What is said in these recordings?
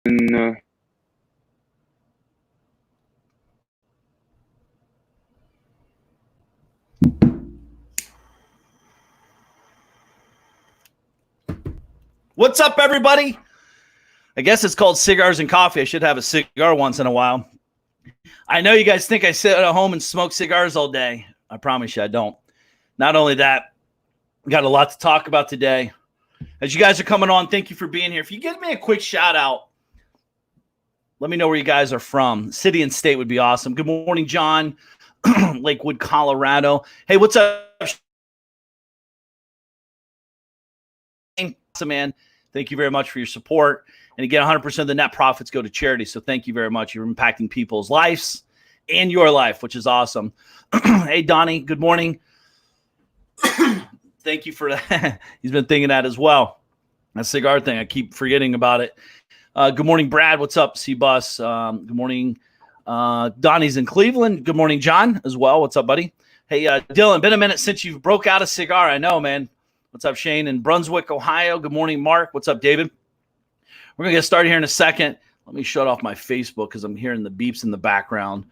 What's up, everybody? I guess it's called Cigars and Coffee. I should have a cigar once in a while. I know you guys think I sit at home and smoke cigars all day. I promise you I don't. Not only that, we got a lot to talk about today. As you guys are coming on, thank you for being here. If you give me a quick shout out, let me know where you guys are from. City and state would be awesome. Good morning, John. Lakewood, Colorado. Hey, what's up, man? Thank you very much for your support. And again, 100% of the net profits go to charity. So thank you very much. You're impacting people's lives and your life, which is awesome. Hey, Donnie, good morning. Thank you for that. He's been thinking that as well. That cigar thing, I keep forgetting about it. Good morning, Brad. What's up, C-Bus? Good morning. Donnie's in Cleveland. Good morning, John, as well. What's up, buddy? Hey, Dylan, been a minute since you broke out a cigar. I know, man. What's up, Shane in Brunswick, Ohio? Good morning, Mark. What's up, David? We're going to get started here in a second. Let me shut off my Facebook because I'm hearing the beeps in the background.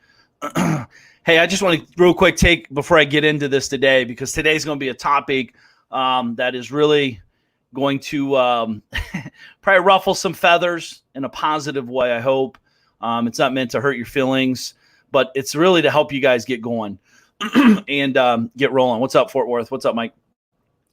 Hey, I just want to real quick take before I get into this today, because today's going to be a topic that is really going to probably ruffle some feathers in a positive way, I hope. It's not meant to hurt your feelings, but it's really to help you guys get going and get rolling. What's up, Fort Worth? What's up, Mike?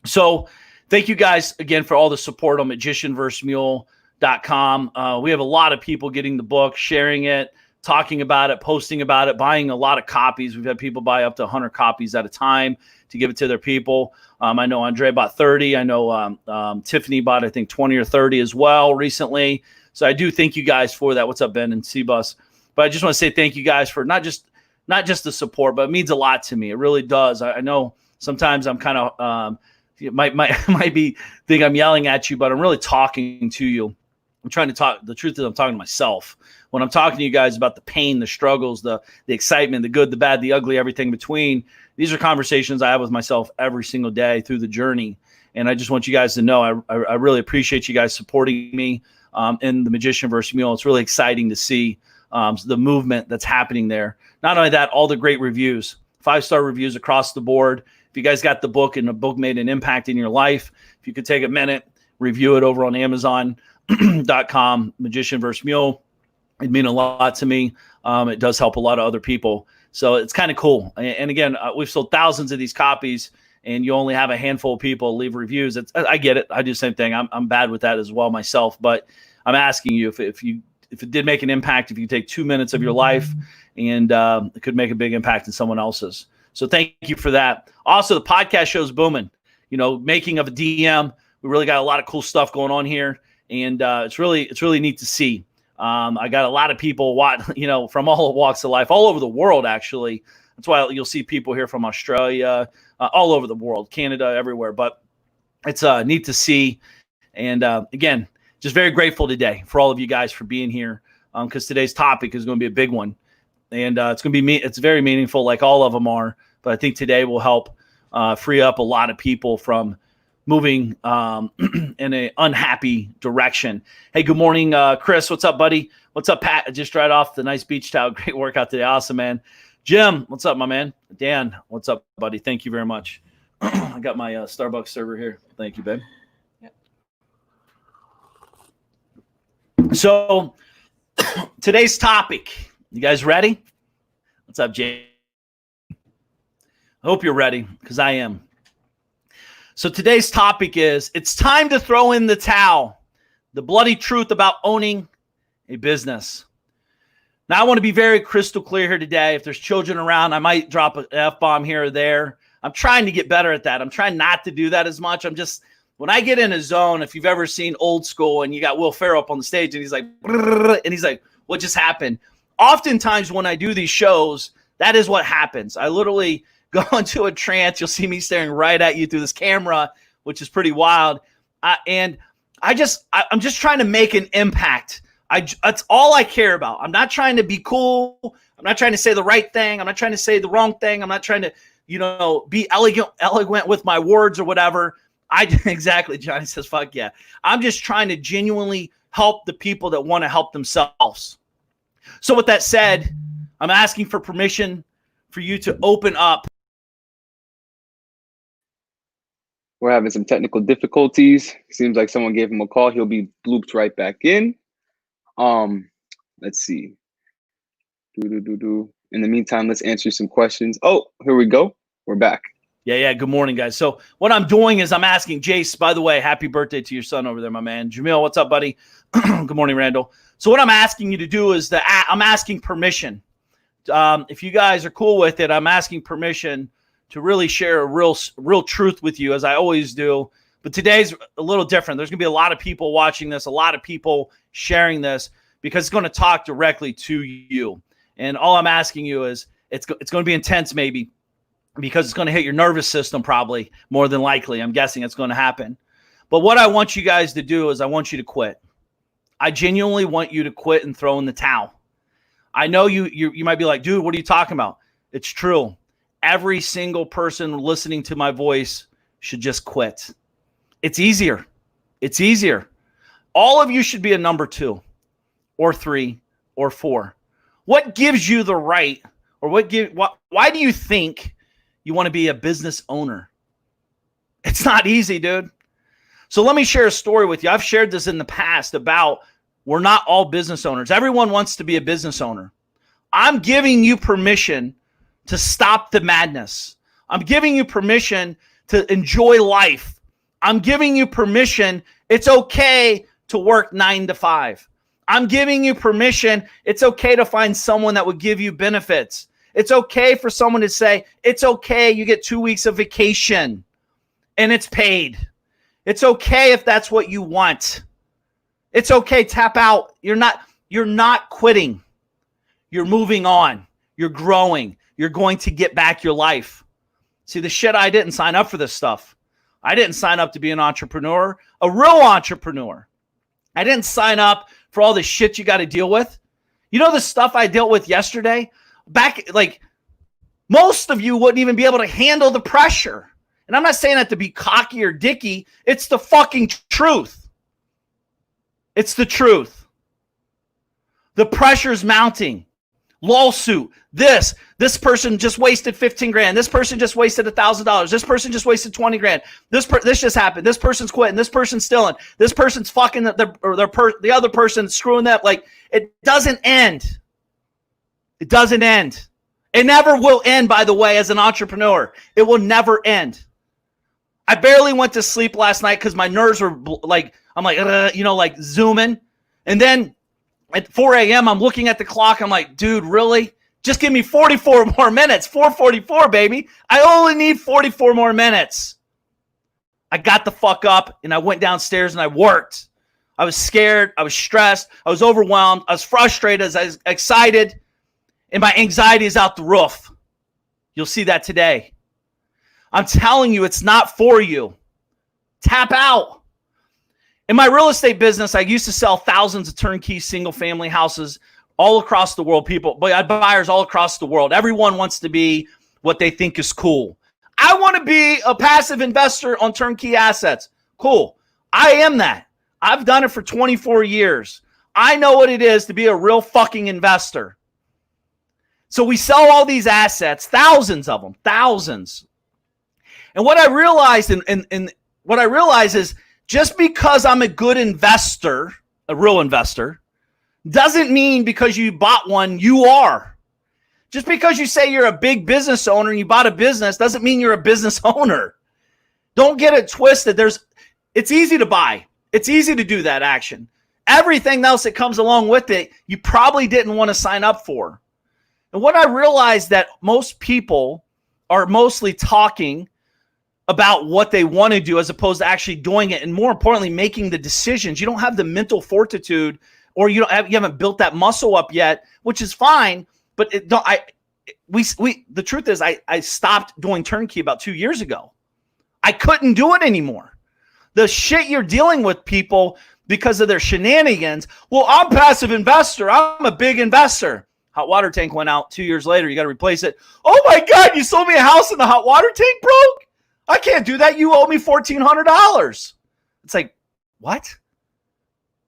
So thank you guys again for all the support on magicianversemule.com. We have a lot of people getting the book, sharing it, talking about it, posting about it, buying a lot of copies. We've had people buy up to 100 copies at a time to give it to their people. I know Andre bought 30. I know Tiffany bought, I think, 20 or 30 as well recently. So I do thank you guys for that. What's up, Ben and C-Bus? But I just want to say thank you guys for not just the support, but it means a lot to me. It really does. I know sometimes I'm kind of you might be think I'm yelling at you, but I'm really talking to you. I'm trying to talk. The truth is I'm talking to myself. When I'm talking to you guys about the pain, the struggles, the excitement, the good, the bad, the ugly, everything between, these are conversations I have with myself every single day through the journey. And I just want you guys to know I really appreciate you guys supporting me in the Magician vs. Mule. It's really exciting to see the movement that's happening there. Not only that, all the great reviews, 5-star reviews across the board. If you guys got the book and the book made an impact in your life, if you could take a minute, review it over on Amazon.com, Magician vs. Mule, it'd mean a lot to me. It does help a lot of other people. So it's kind of cool. And again, we've sold thousands of these copies, and you only have a handful of people leave reviews. I get it. I do the same thing. I'm bad with that as well myself. But I'm asking you, if it did make an impact, if you take 2 minutes of your life, and it could make a big impact in someone else's. So thank you for that. Also, the podcast show's booming. You know, making of a DM. We really got a lot of cool stuff going on here, and it's really neat to see. I got a lot of people, from all walks of life, all over the world. Actually, that's why you'll see people here from Australia, all over the world, Canada, everywhere. But it's neat to see, and again, just very grateful today for all of you guys for being here, because today's topic is going to be a big one. And it's going to be it's very meaningful, like all of them are. But I think today will help free up a lot of people from moving in an unhappy direction. Hey, good morning, Chris. What's up, buddy? What's up, Pat? I just dried off the nice beach towel. Great workout today. Awesome, man. Jim, what's up, my man? Dan, what's up, buddy? Thank you very much. I got my Starbucks server here. Thank you, babe. Yep. So today's topic. You guys ready? What's up, Jay? I hope you're ready, because I am. So today's topic is, it's time to throw in the towel. The bloody truth about owning a business. Now, I want to be very crystal clear here today. If there's children around, I might drop an F-bomb here or there. I'm trying to get better at that. I'm trying not to do that as much. When I get in a zone, if you've ever seen Old School and you got Will Ferrell up on the stage and he's like, what just happened? Oftentimes when I do these shows, that is what happens. I literally go into a trance. You'll see me staring right at you through this camera, which is pretty wild. I'm just trying to make an impact. That's all I care about. I'm not trying to be cool. I'm not trying to say the right thing. I'm not trying to say the wrong thing. I'm not trying to, be eloquent with my words or whatever. Exactly. Johnny says, fuck yeah. I'm just trying to genuinely help the people that want to help themselves. So with that said, I'm asking for permission for you to open up. We're having some technical difficulties. Seems like someone gave him a call. He'll be looped right back in. Let's see. In the meantime, let's answer some questions. Oh, here we go. We're back. Yeah. Good morning, guys. So what I'm doing is I'm asking Jace, by the way, happy birthday to your son over there, my man. Jamil, what's up, buddy? Good morning, Randall. So what I'm asking you to do is I'm asking permission. If you guys are cool with it, I'm asking permission to really share a real truth with you, as I always do. But today's a little different. There's going to be a lot of people watching this, a lot of people sharing this, because it's going to talk directly to you. And all I'm asking you is, it's going to be intense maybe, because it's going to hit your nervous system probably, more than likely. I'm guessing it's going to happen. But what I want you guys to do is I want you to quit. I genuinely want you to quit and throw in the towel. I know you might be like, dude, what are you talking about? It's true. Every single person listening to my voice should just quit. It's easier. It's easier. All of you should be a number 2 or 3 or 4. What gives you the right, or why do you think you want to be a business owner? It's not easy, dude. So let me share a story with you. I've shared this in the past about we're not all business owners. Everyone wants to be a business owner. I'm giving you permission to stop the madness. I'm giving you permission to enjoy life. I'm giving you permission. It's okay to work 9 to 5. I'm giving you permission. It's okay to find someone that would give you benefits. It's okay for someone to say, it's okay, you get 2 weeks of vacation and it's paid. It's okay if that's what you want. It's okay, tap out. You're not quitting. You're moving on. You're growing. You're going to get back your life. See, the shit, I didn't sign up for this stuff. I didn't sign up to be an entrepreneur, a real entrepreneur. I didn't sign up for all the shit you got to deal with. You know the stuff I dealt with yesterday? Most of you wouldn't even be able to handle the pressure. And I'm not saying that to be cocky or dicky. It's the fucking truth. It's the truth. The pressure's mounting. Lawsuit. This person just wasted 15 grand. This person just wasted $1,000. This person just wasted 20 grand. This just happened. This person's quitting. This person's stealing. This person's fucking the other person, screwing them. Like, it doesn't end. It doesn't end. It never will end, by the way, as an entrepreneur. It will never end. I barely went to sleep last night because my nerves were like zooming. And then at 4 a.m., I'm looking at the clock. I'm like, dude, really? Just give me 44 more minutes. 4:44, baby. I only need 44 more minutes. I got the fuck up and I went downstairs and I worked. I was scared. I was stressed. I was overwhelmed. I was frustrated. I was excited. And my anxiety is out the roof. You'll see that today. I'm telling you, it's not for you. Tap out. In my real estate business, I used to sell thousands of turnkey single-family houses all across the world. I had buyers all across the world. Everyone wants to be what they think is cool. I want to be a passive investor on turnkey assets. Cool. I am that. I've done it for 24 years. I know what it is to be a real fucking investor. So we sell all these assets, thousands of them, thousands. And what I realized, what I realized is, just because I'm a good investor, a real investor, doesn't mean because you bought one, you are. Just because you say you're a big business owner and you bought a business doesn't mean you're a business owner. Don't get it twisted. It's easy to buy. It's easy to do that action. Everything else that comes along with it, you probably didn't want to sign up for. And what I realized that most people are mostly talking about what they want to do as opposed to actually doing it, and more importantly, making the decisions. You don't have the mental fortitude, or you haven't built that muscle up yet, which is fine. But the truth is, I stopped doing turnkey about 2 years ago. I couldn't do it anymore. The shit you're dealing with people because of their shenanigans. Well, I'm a passive investor. I'm a big investor. Hot water tank went out 2 years later. You got to replace it. Oh my God, you sold me a house and the hot water tank broke? I can't do that. You owe me $1,400. It's like, what?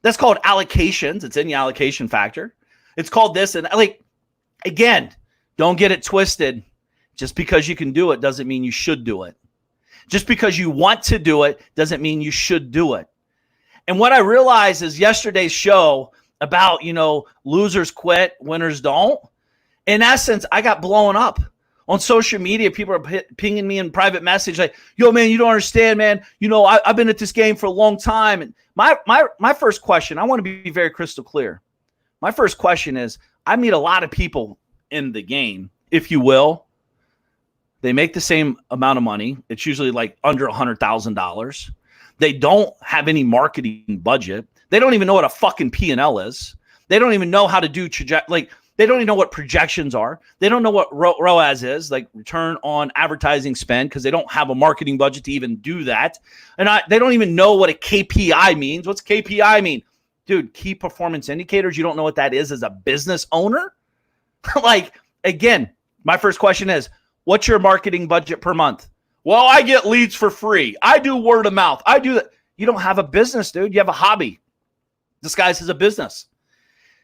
That's called allocations. It's in the allocation factor. It's called this. And like, again, don't get it twisted. Just because you can do it doesn't mean you should do it. Just because you want to do it doesn't mean you should do it. And what I realized is yesterday's show about, losers quit, winners don't. In essence, I got blown up on social media. People are pinging me in private message like, yo, man, you don't understand, man. I've been at this game for a long time. And my first question, I want to be very crystal clear. My first question is, I meet a lot of people in the game, if you will. They make the same amount of money. It's usually like under $100,000. They don't have any marketing budget. They don't even know what a fucking P&L is. They don't even know how to do they don't even know what projections are. They don't know what ROAS is, like return on advertising spend, because they don't have a marketing budget to even do that. And they don't even know what a KPI means. What's KPI mean? Dude, key performance indicators. You don't know what that is as a business owner? Again, my first question is, what's your marketing budget per month? Well, I get leads for free. I do word of mouth. I do that. You don't have a business, dude. You have a hobby disguised as a business.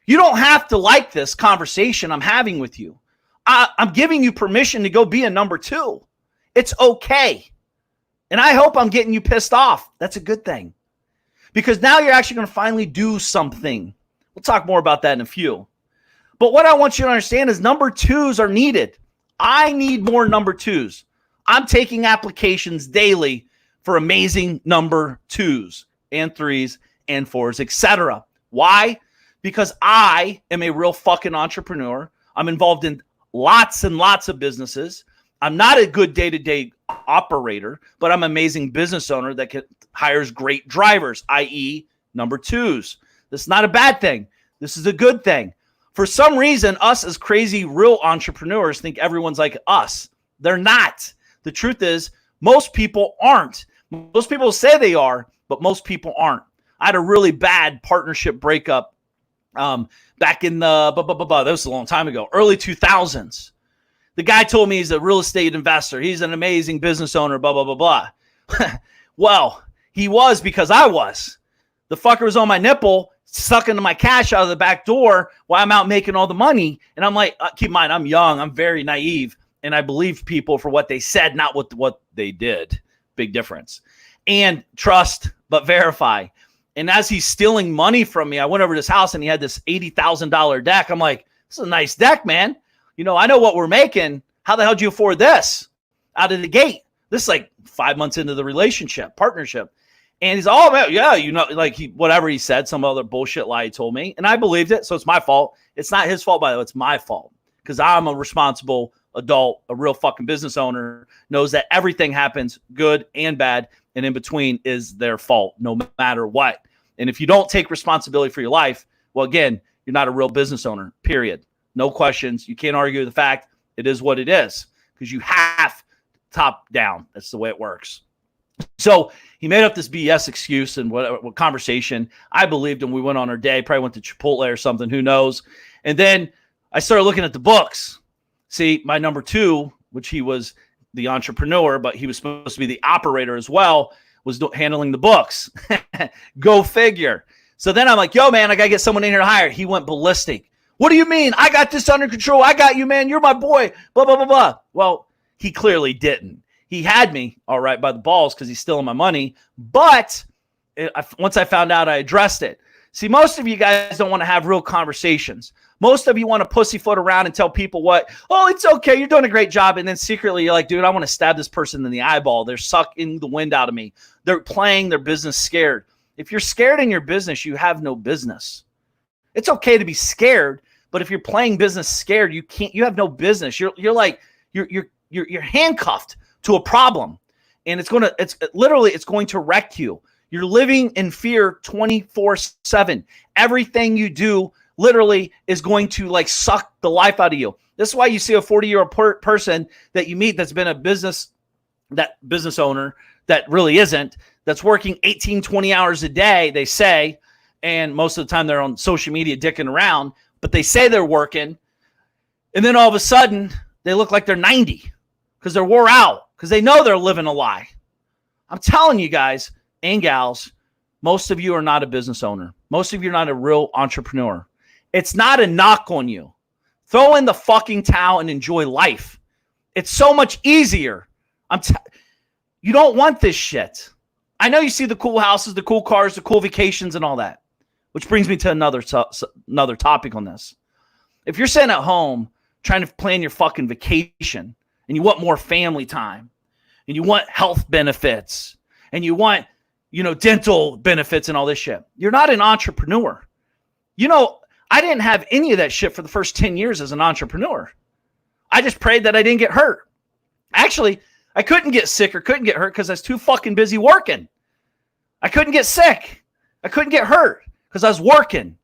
You don't have to like this conversation I'm having with you. I'm giving you permission to go be a number two. It's okay. And I hope I'm getting you pissed off. That's a good thing. Because now you're actually going to finally do something. We'll talk more about that in a few. But what I want you to understand is number twos are needed. I need more number twos. I'm taking applications daily for amazing number twos and threes and fours, etc. Why? Because I am a real fucking entrepreneur. I'm involved in lots and lots of businesses. I'm not a good day-to-day operator, but I'm an amazing business owner that hires great drivers, i.e. number twos. This is not a bad thing. This is a good thing. For some reason, us as crazy real entrepreneurs think everyone's like us. They're not. The truth is, most people aren't. Most people say they are, but most people aren't. I had a really bad partnership breakup back in that was a long time ago, early 2000s. The guy told me he's a real estate investor. He's an amazing business owner, blah, blah, blah, blah. Well, he was because I was. The fucker was on my nipple, sucking my cash out of the back door while I'm out making all the money. And I'm like, keep in mind, I'm young. I'm very naive. And I believe people for what they said, not what they did. Big difference. And trust, but verify. And as he's stealing money from me, I went over to his house and he had this $80,000 deck. I'm like, this is a nice deck, man. I know what we're making. How the hell do you afford this out of the gate? This is like 5 months into the partnership. And he's all about, whatever he said, some other bullshit lie he told me. And I believed it. So it's my fault. It's not his fault, by the way. It's my fault because I'm a responsible adult, a real fucking business owner, knows that everything happens good and bad. And in between is their fault, no matter what. And if you don't take responsibility for your life, well, again, you're not a real business owner, period. No questions. You can't argue the fact. It is what it is because you have top down. That's the way it works. So he made up this BS excuse and what conversation. I believed him. We went on our day, probably went to Chipotle or something. Who knows? And then I started looking at the books. See, my number two, which he was the entrepreneur, but he was supposed to be the operator as well, was handling the books. Go figure. So then I'm like, yo, man, I got to get someone in here to hire. He went ballistic. What do you mean? I got this under control. I got you, man. You're my boy. Blah, blah, blah, blah. Well, he clearly didn't. He had me, all right, by the balls because he's stealing my money. But once I found out, I addressed it. See, most of you guys don't want to have real conversations. Most of you want to pussyfoot around and tell people it's okay, you're doing a great job. And then secretly you're like, dude, I want to stab this person in the eyeball. They're sucking the wind out of me. They're playing their business scared. If you're scared in your business, you have no business. It's okay to be scared, but if you're playing business scared, you have no business. You're handcuffed to a problem. And it's going to wreck you. You're living in fear 24/7. Everything you do literally is going to suck the life out of you. This is why you see a 40-year-old person that you meet that's been a business owner that really isn't, that's working 18, 20 hours a day, they say, and most of the time they're on social media dicking around, but they say they're working, and then all of a sudden they look like they're 90 because they're wore out, because they know they're living a lie. I'm telling you guys and gals, most of you are not a business owner. Most of you are not a real entrepreneur. It's not a knock on you. Throw in the fucking towel and enjoy life. It's so much easier. You don't want this shit. I know you see the cool houses, the cool cars, the cool vacations and all that, which brings me to another topic on this. If you're sitting at home trying to plan your fucking vacation and you want more family time and you want health benefits and you want, dental benefits and all this shit, you're not an entrepreneur. I didn't have any of that shit for the first 10 years as an entrepreneur. I just prayed that I didn't get hurt. Actually, I couldn't get sick or couldn't get hurt because I was too fucking busy working. I couldn't get sick. I couldn't get hurt because I was working.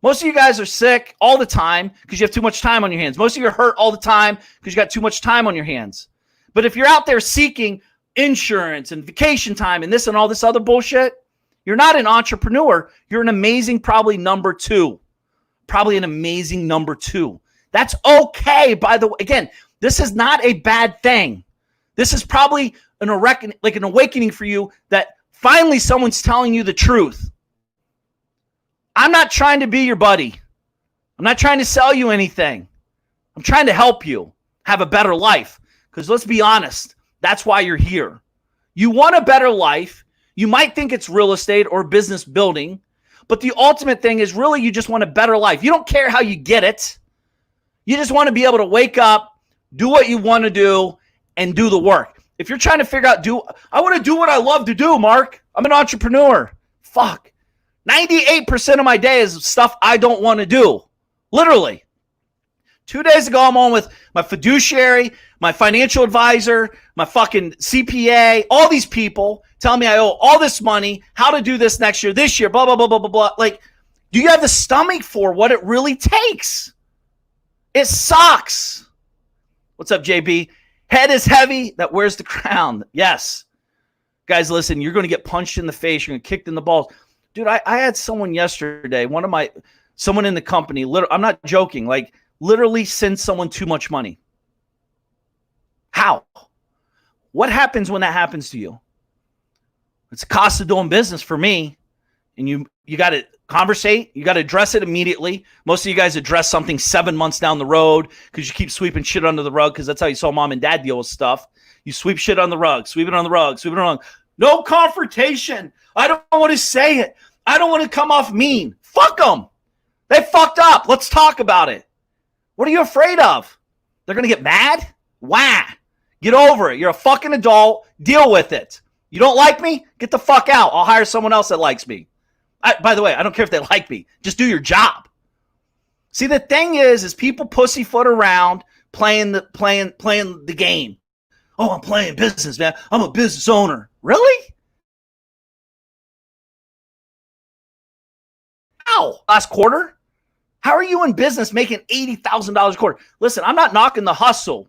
Most of you guys are sick all the time because you have too much time on your hands. Most of you are hurt all the time because you got too much time on your hands. But if you're out there seeking insurance and vacation time and this and all this other bullshit, you're not an entrepreneur. You're an amazing, probably number two. Probably an amazing number two. That's okay, by the way. Again, this is not a bad thing. This is probably an awakening for you that finally someone's telling you the truth. I'm not trying to be your buddy. I'm not trying to sell you anything. I'm trying to help you have a better life. Because let's be honest, that's why you're here. You want a better life. You might think it's real estate or business building, but the ultimate thing is really you just want a better life. You don't care how you get it. You just want to be able to wake up, do what you want to do, and do the work. If you're trying to figure out, I want to do what I love to do, Mark. I'm an entrepreneur. Fuck. 98% of my day is stuff I don't want to do. Literally. 2 days ago, I'm on with my fiduciary, my financial advisor, my fucking CPA, all these people telling me I owe all this money, how to do this next year, this year, blah, blah, blah, blah, blah, blah. Like, do you have the stomach for what it really takes? It sucks. What's up, JB? Head is heavy that wears the crown. Yes. Guys, listen, you're going to get punched in the face. You're going to get kicked in the balls. Dude, I had someone yesterday, someone in the company, I'm not joking, like literally send someone too much money. How? What happens when that happens to you? It's a cost of doing business for me. And you got to conversate. You got to address it immediately. Most of you guys address something 7 months down the road because you keep sweeping shit under the rug because that's how you saw mom and dad deal with stuff. You sweep shit on the rug, sweep it on the rug, sweep it on the rug. No confrontation. I don't want to say it. I don't want to come off mean. Fuck them. They fucked up. Let's talk about it. What are you afraid of? They're going to get mad? Wah. Get over it. You're a fucking adult. Deal with it. You don't like me? Get the fuck out. I'll hire someone else that likes me. By the way, I don't care if they like me. Just do your job. See, the thing is people pussyfoot around playing the game. Oh, I'm playing business, man. I'm a business owner. Really? How? Last quarter? How are you in business making $80,000 a quarter? Listen, I'm not knocking the hustle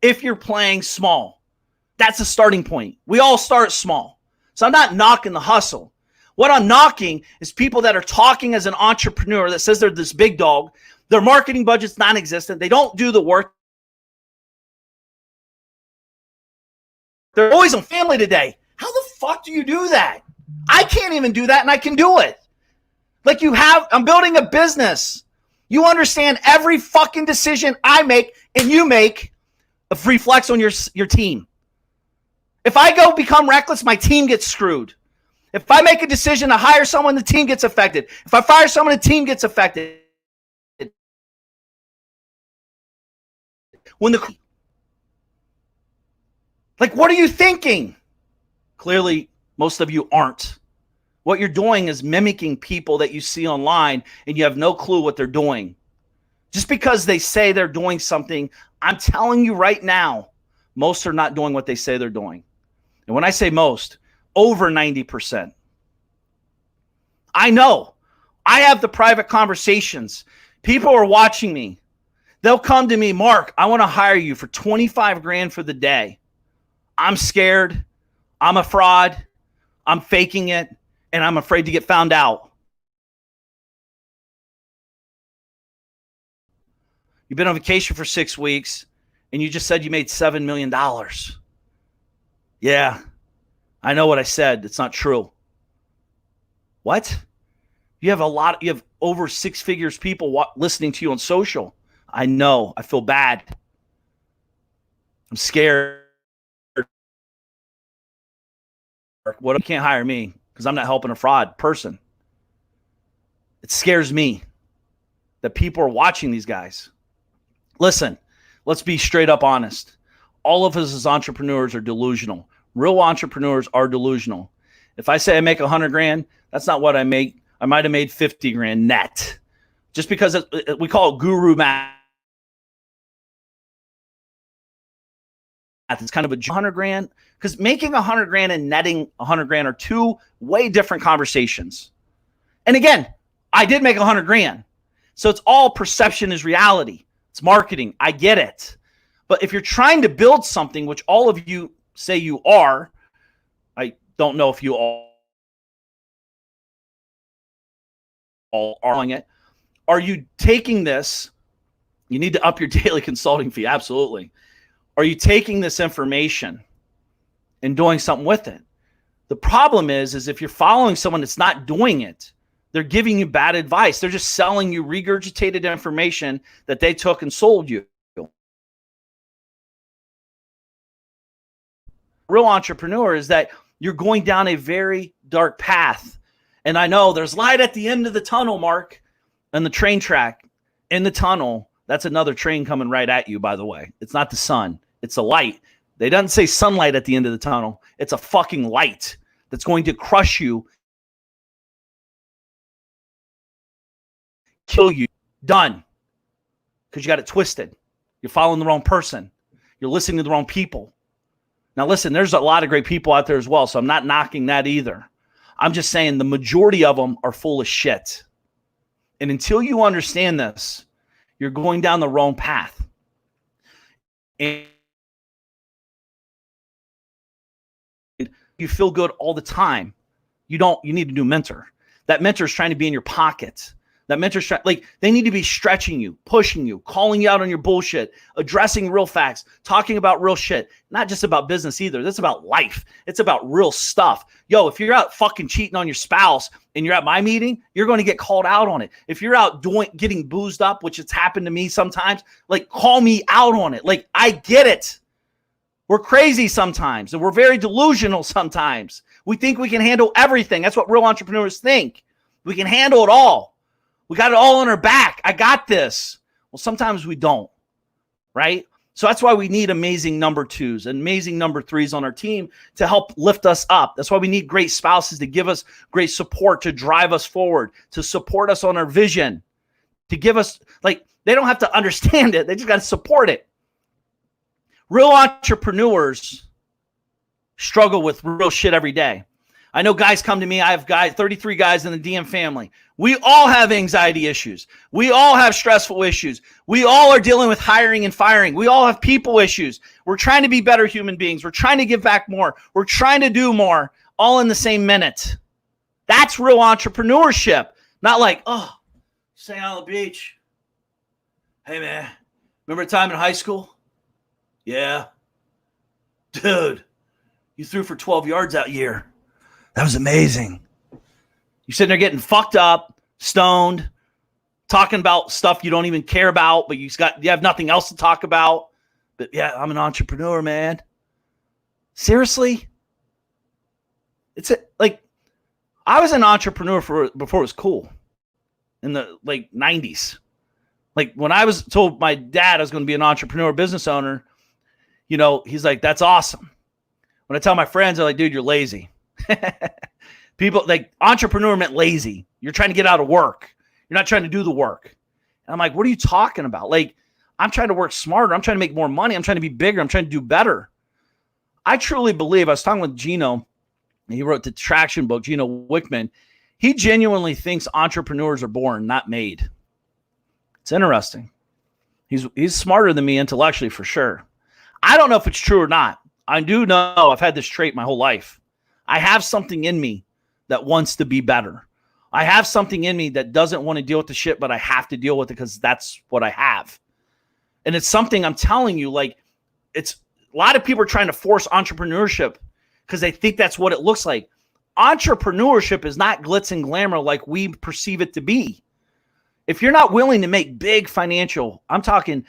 if you're playing small. That's a starting point. We all start small. So I'm not knocking the hustle. What I'm knocking is people that are talking as an entrepreneur that says they're this big dog. Their marketing budget's non-existent. They don't do the work. They're always on Family Today. How the fuck do you do that? I can't even do that, and I can do it. Like I'm building a business. You understand every fucking decision I make and you make reflects on your team. If I go become reckless, my team gets screwed. If I make a decision to hire someone, the team gets affected. If I fire someone, the team gets affected. What are you thinking? Clearly, most of you aren't. What you're doing is mimicking people that you see online and you have no clue what they're doing. Just because they say they're doing something, I'm telling you right now, most are not doing what they say they're doing. And when I say most, over 90%. I know. I have the private conversations. People are watching me. They'll come to me, Mark, I want to hire you for 25 grand for the day. I'm scared. I'm a fraud. I'm faking it. And I'm afraid to get found out. You've been on vacation for 6 weeks and you just said you made $7 million. Yeah, I know what I said. It's not true. What? You have over 6 figures people listening to you on social. I know. I feel bad. I'm scared. What? You can't hire me because I'm not helping a fraud person. It scares me that people are watching these guys. Listen, let's be straight up honest. All of us as entrepreneurs are delusional. Real entrepreneurs are delusional. If I say I make 100 grand, that's not what I make. I might have made 50 grand net. Just because we call it guru math. It's kind of a 100 grand, because making 100 grand and netting 100 grand are two way different conversations. And again, I did make 100 grand. So it's all perception is reality. It's marketing. I get it. But if you're trying to build something, which all of you say you are, I don't know if you all are doing it. Are you taking this? You need to up your daily consulting fee. Absolutely. Are you taking this information and doing something with it? The problem is if you're following someone that's not doing it, they're giving you bad advice. They're just selling you regurgitated information that they took and sold you. Real entrepreneur is that you're going down a very dark path. And I know there's light at the end of the tunnel, Mark, and the train track in the tunnel. That's another train coming right at you, by the way. It's not the sun. It's a light. They don't say sunlight at the end of the tunnel. It's a fucking light that's going to crush you, kill you. Done. Because you got it twisted. You're following the wrong person. You're listening to the wrong people. Now, listen, there's a lot of great people out there as well, so I'm not knocking that either. I'm just saying the majority of them are full of shit. And until you understand this, you're going down the wrong path. And you feel good all the time. You need a new mentor. That mentor is trying to be in your pocket. That mentor's they need to be stretching you, pushing you, calling you out on your bullshit, addressing real facts, talking about real shit. Not just about business either. That's about life. It's about real stuff. Yo, if you're out fucking cheating on your spouse and you're at my meeting, you're going to get called out on it. If you're out getting boozed up, which it's happened to me sometimes, call me out on it. I get it. We're crazy sometimes, and we're very delusional sometimes. We think we can handle everything. That's what real entrepreneurs think. We can handle it all. We got it all on our back. I got this. Well, sometimes we don't, right? So that's why we need amazing number twos and amazing number threes on our team to help lift us up. That's why we need great spouses to give us great support, to drive us forward, to support us on our vision, to give us, they don't have to understand it. They just got to support it. Real entrepreneurs struggle with real shit every day. I know guys come to me. I have 33 guys in the DM family. We all have anxiety issues. We all have stressful issues. We all are dealing with hiring and firing. We all have people issues. We're trying to be better human beings. We're trying to give back more. We're trying to do more, all in the same minute. That's real entrepreneurship. Not staying on the beach. Hey, man, remember a time in high school? Yeah. Dude, you threw for 12 yards that year. That was amazing. You're sitting there getting fucked up, stoned, talking about stuff you don't even care about, but you have nothing else to talk about. But yeah, I'm an entrepreneur, man. Seriously? I was an entrepreneur before it was cool in the 90s. When I was told my dad I was going to be an entrepreneur, business owner, he's like, that's awesome. When I tell my friends, they're like, dude, you're lazy. People entrepreneur meant lazy. You're trying to get out of work. You're not trying to do the work. And I'm like, what are you talking about? I'm trying to work smarter. I'm trying to make more money. I'm trying to be bigger. I'm trying to do better. I truly believe, I was talking with Gino, and he wrote the Traction book, Gino Wickman. He genuinely thinks entrepreneurs are born, not made. It's interesting. He's smarter than me intellectually for sure. I don't know if it's true or not. I do know I've had this trait my whole life. I have something in me that wants to be better. I have something in me that doesn't want to deal with the shit, but I have to deal with it because that's what I have. And it's something I'm telling you, it's a lot of people are trying to force entrepreneurship because they think that's what it looks like. Entrepreneurship is not glitz and glamour like we perceive it to be. If you're not willing to make big financial, I'm talking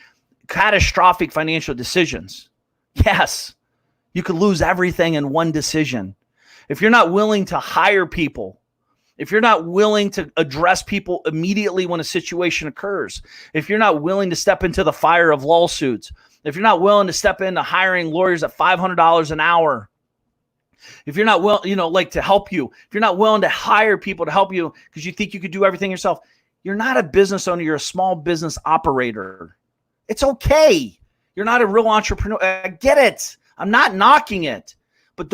catastrophic financial decisions, yes, you could lose everything in one decision. If you're not willing to hire people, if you're not willing to address people immediately when a situation occurs, if you're not willing to step into the fire of lawsuits, if you're not willing to step into hiring lawyers at $500 an hour, if you're not willing, to help you, if you're not willing to hire people to help you because you think you could do everything yourself, you're not a business owner. You're a small business operator. It's okay. You're not a real entrepreneur. I get it. I'm not knocking it, but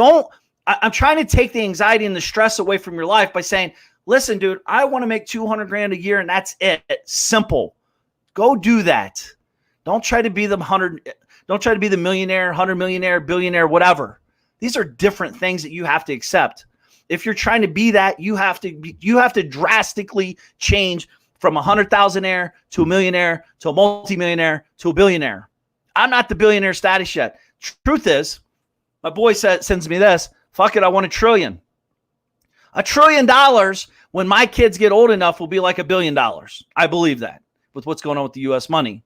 I'm trying to take the anxiety and the stress away from your life by saying, listen, dude, I want to make 200 grand a year and that's it. Simple. Go do that. Don't try to be the millionaire, 100 millionaire, billionaire, whatever. These are different things that you have to accept. If you're trying to be that, you have to drastically change from a 100,000-aire to a millionaire to a multimillionaire to a billionaire. I'm not the billionaire status yet. Truth is, my boy sends me this. Fuck it, I want $1 trillion. $1 trillion when my kids get old enough will be like $1 billion. I believe that with what's going on with the U.S. money.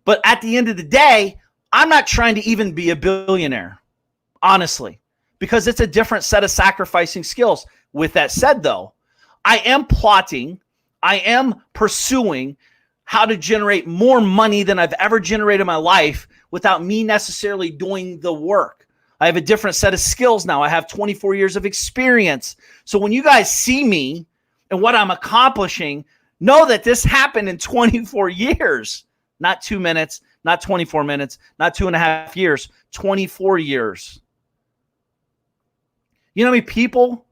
But at the end of the day, I'm not trying to even be a billionaire, honestly, because it's a different set of sacrificing skills. With that said, though, I am pursuing how to generate more money than I've ever generated in my life without me necessarily doing the work. I have a different set of skills now. I have 24 years of experience. So when you guys see me and what I'm accomplishing, know that this happened in 24 years, not 2 minutes, not 24 minutes, not 2.5 years, 24 years. You know how many people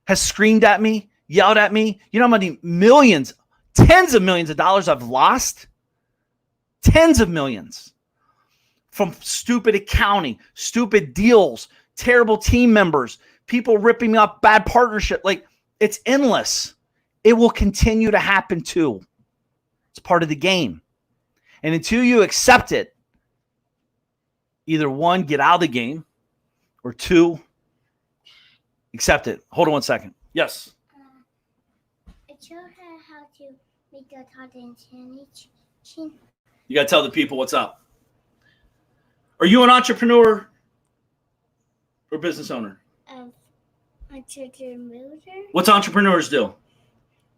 has screamed at me, yelled at me? You know how many millions, tens of millions of dollars I've lost? Tens of millions. From stupid accounting, stupid deals, terrible team members, people ripping me off, bad partnership. Like, it's endless. It will continue to happen too. It's part of the game. And until you accept it, either one, get out of the game, or two, accept it. Hold on 1 second. Yes. I showed her how to make a cotton sandwich. You got to tell the people what's up. Are you an entrepreneur or business owner? Entrepreneur. What's entrepreneurs do?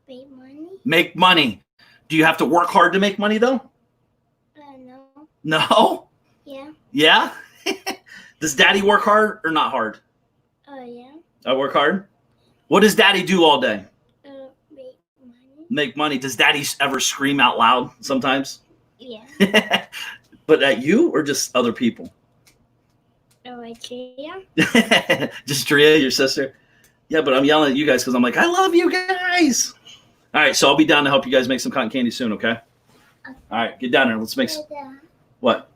Make money. Make money. Do you have to work hard to make money, though? No. No? Yeah. Yeah? Does daddy work hard or not hard? Yeah. I work hard? What does daddy do all day? Make money. Make money. Does daddy ever scream out loud sometimes? Yeah. But at you or just other people? Drea. Just Drea, your sister? Yeah, but I'm yelling at you guys because I'm like, I love you guys. All right, so I'll be down to help you guys make some cotton candy soon, okay? All right, get down there. Let's make some. What?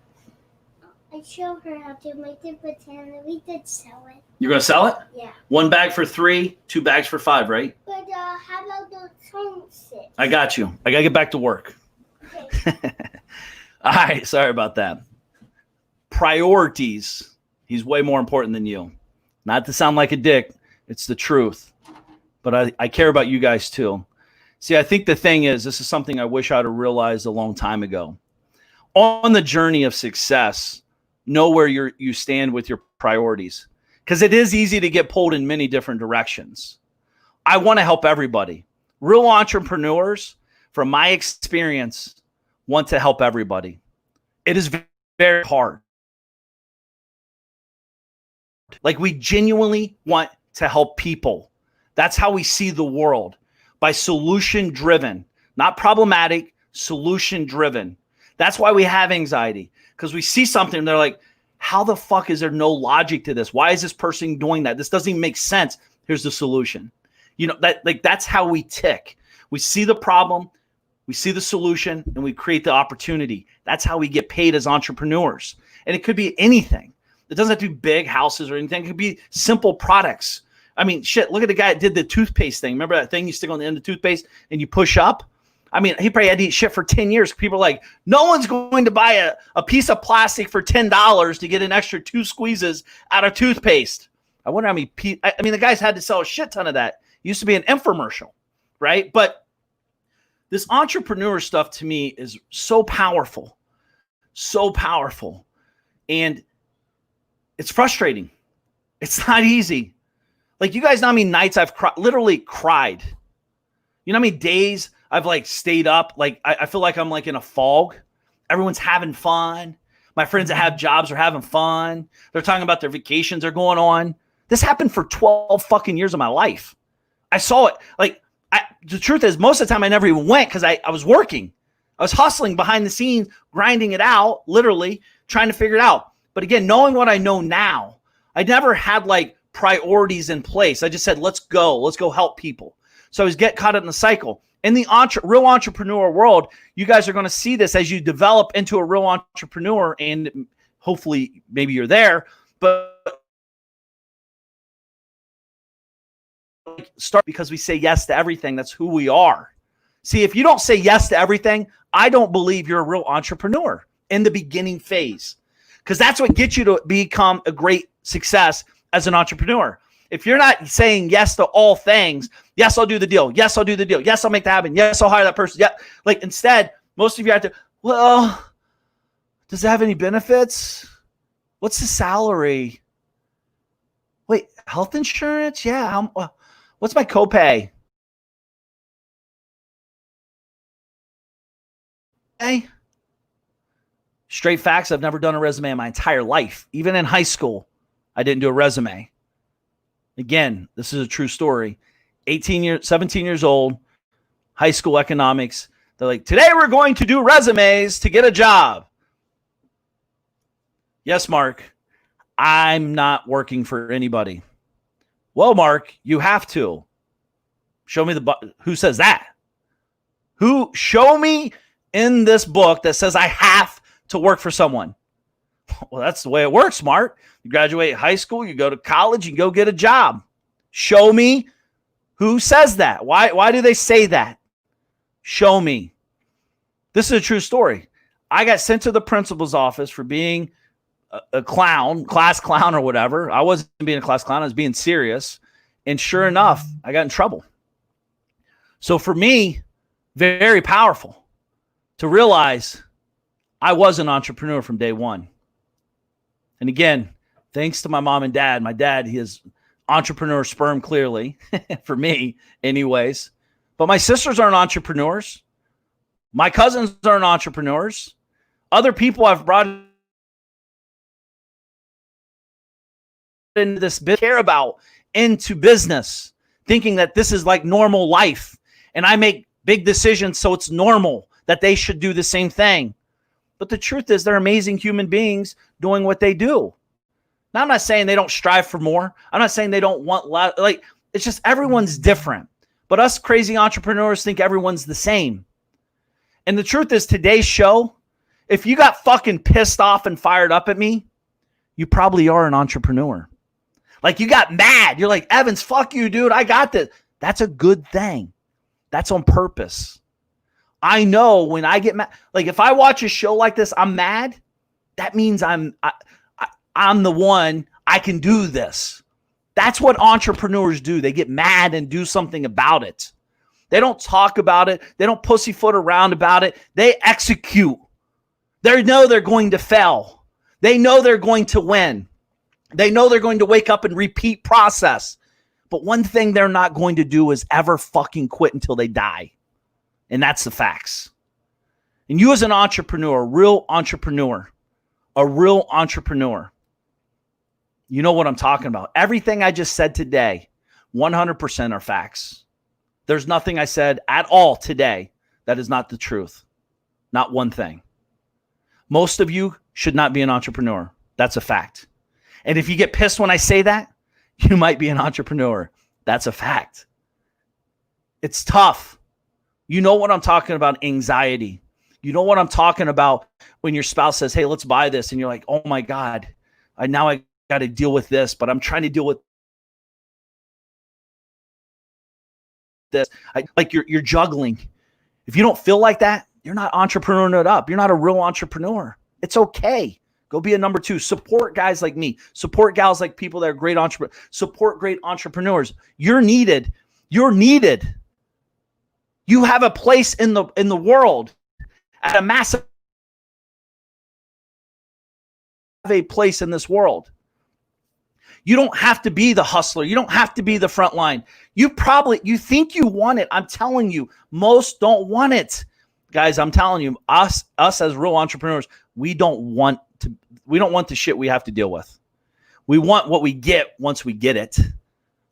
I showed her how to make the banana. We did sell it. You're going to sell it? Yeah. 1 bag for $3, 2 bags for $5, right? But how about the tongue sit? I got you. I got to get back to work. Okay. All right, sorry about that. Priorities. He's way more important than you. Not to sound like a dick, it's the truth. But I care about you guys too. See, I think the thing is, this is something I wish I'd have realized a long time ago. On the journey of success, know where you stand with your priorities. Because it is easy to get pulled in many different directions. I want to help everybody. Real entrepreneurs, from my experience, want to help everybody. It is very hard. Like, we genuinely want to help people. That's how we see the world, by solution driven, not problematic, solution driven. That's why we have anxiety, because we see something and they're like, how the fuck is there no logic to this? Why is this person doing that? This doesn't even make sense. Here's the solution. That's how we tick. We see the problem, we see the solution, and we create the opportunity. That's how we get paid as entrepreneurs. And it could be anything. It doesn't have to be big houses or anything. It could be simple products. I mean, shit, look at the guy that did the toothpaste thing. Remember that thing you stick on the end of the toothpaste and you push up? I mean, he probably had to eat shit for 10 years. People are like, no one's going to buy a piece of plastic for $10 to get an extra 2 squeezes out of toothpaste. I wonder how many people, I mean, the guys had to sell a shit ton of that. It used to be an infomercial, right? But this entrepreneur stuff to me is so powerful, and it's frustrating. It's not easy. Like, you guys know how many nights I've literally cried. You know how many days I've like stayed up? Like, I feel like I'm like in a fog. Everyone's having fun. My friends that have jobs are having fun. They're talking about their vacations they're going on. This happened for 12 fucking years of my life. I saw it. Like, the truth is, most of the time I never even went because I was working. I was hustling behind the scenes, grinding it out, literally trying to figure it out. But again, knowing what I know now, I never had like priorities in place. I just said, let's go help people. So I was get caught up in the cycle. In the real entrepreneur world, you guys are going to see this as you develop into a real entrepreneur, and hopefully maybe you're there, but start because we say yes to everything. That's who we are. See, if you don't say yes to everything, I don't believe you're a real entrepreneur in the beginning phase, because that's what gets you to become a great success as an entrepreneur. If you're not saying yes to all things, yes, I'll do the deal. Yes, I'll do the deal. Yes, I'll make that happen. Yes, I'll hire that person. Yeah. Like, instead, most of you have to, well, does it have any benefits? What's the salary? Wait, health insurance? Yeah. What's my copay? Hey, straight facts. I've never done a resume in my entire life. Even in high school, I didn't do a resume. Again, this is a true story. 17 years old, high school economics. They're like, today we're going to do resumes to get a job. Yes, Mark, I'm not working for anybody. Well, Mark, you have to. Show me who says that? Show me in this book that says I have to work for someone. Well, that's the way it works, Mark. You graduate high school, you go to college, you go get a job. Show me who says that. Why do they say that? Show me. This is a true story. I got sent to the principal's office for being a clown, class clown or whatever. I wasn't being a class clown. I was being serious. And sure enough, I got in trouble. So for me, very powerful to realize I was an entrepreneur from day one. And again, thanks to my mom and dad. My dad, he is entrepreneur sperm, clearly, for me anyways. But my sisters aren't entrepreneurs. My cousins aren't entrepreneurs. Other people I've brought into this care about into business, thinking that this is like normal life. And I make big decisions, so it's normal that they should do the same thing. But the truth is, they're amazing human beings doing what they do. Now, I'm not saying they don't strive for more. I'm not saying they don't want less. Like, it's just everyone's different. But us crazy entrepreneurs think everyone's the same. And the truth is, today's show, if you got fucking pissed off and fired up at me, you probably are an entrepreneur. Like, you got mad. You're like, Evans, fuck you, dude. I got this. That's a good thing. That's on purpose. I know when I get mad, like if I watch a show like this, I'm mad. That means I'm the one, I can do this. That's what entrepreneurs do. They get mad and do something about it. They don't talk about it. They don't pussyfoot around about it. They execute. They know they're going to fail. They know they're going to win. They know they're going to wake up and repeat process. But one thing they're not going to do is ever fucking quit until they die. And that's the facts. And you as an entrepreneur, a real entrepreneur, you know what I'm talking about. Everything I just said today, 100% are facts. There's nothing I said at all today that is not the truth. Not one thing. Most of you should not be an entrepreneur. That's a fact. And if you get pissed when I say that, you might be an entrepreneur. That's a fact. It's tough. You know what I'm talking about, anxiety. You know what I'm talking about when your spouse says, hey, let's buy this. And you're like, oh my God, I got to deal with this, but I'm trying to deal with this. You're juggling. If you don't feel like that, you're not entrepreneuring it up. You're not a real entrepreneur. It's okay. Go be a number 2. Support guys like me. Support gals like people that are great entrepreneurs. Support great entrepreneurs. You're needed. You're needed. You have a place in the world at a massive place in this world. You don't have to be the hustler. You don't have to be the front line. You think you want it. I'm telling you, most don't want it. Guys, I'm telling you, us as real entrepreneurs, we don't want the shit we have to deal with. We want what we get once we get it.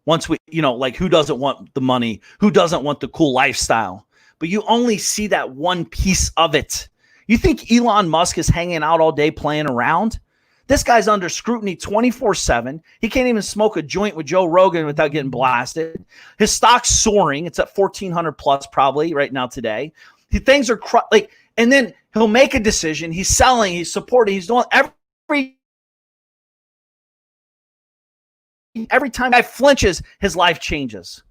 Once we, like, who doesn't want the money? Who doesn't want the cool lifestyle? But you only see that one piece of it. You think Elon Musk is hanging out all day playing around? This guy's under scrutiny 24/7. He can't even smoke a joint with Joe Rogan without getting blasted. His stock's soaring. It's at 1,400 plus probably right now today. Things are and then he'll make a decision. He's selling. He's supporting. He's doing every time guy flinches, his life changes.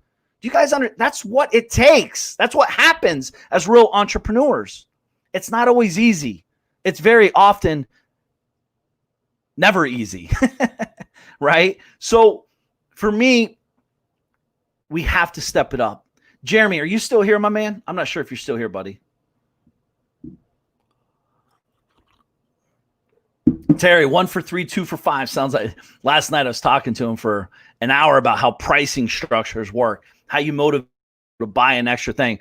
Do you guys that's what it takes. That's what happens as real entrepreneurs. It's not always easy. It's very often never easy, right? So for me, we have to step it up. Jeremy, are you still here, my man? I'm not sure if you're still here, buddy. Terry, 1 for 3, 2 for 5. Sounds like last night I was talking to him for an hour about how pricing structures work, how you motivate to buy an extra thing.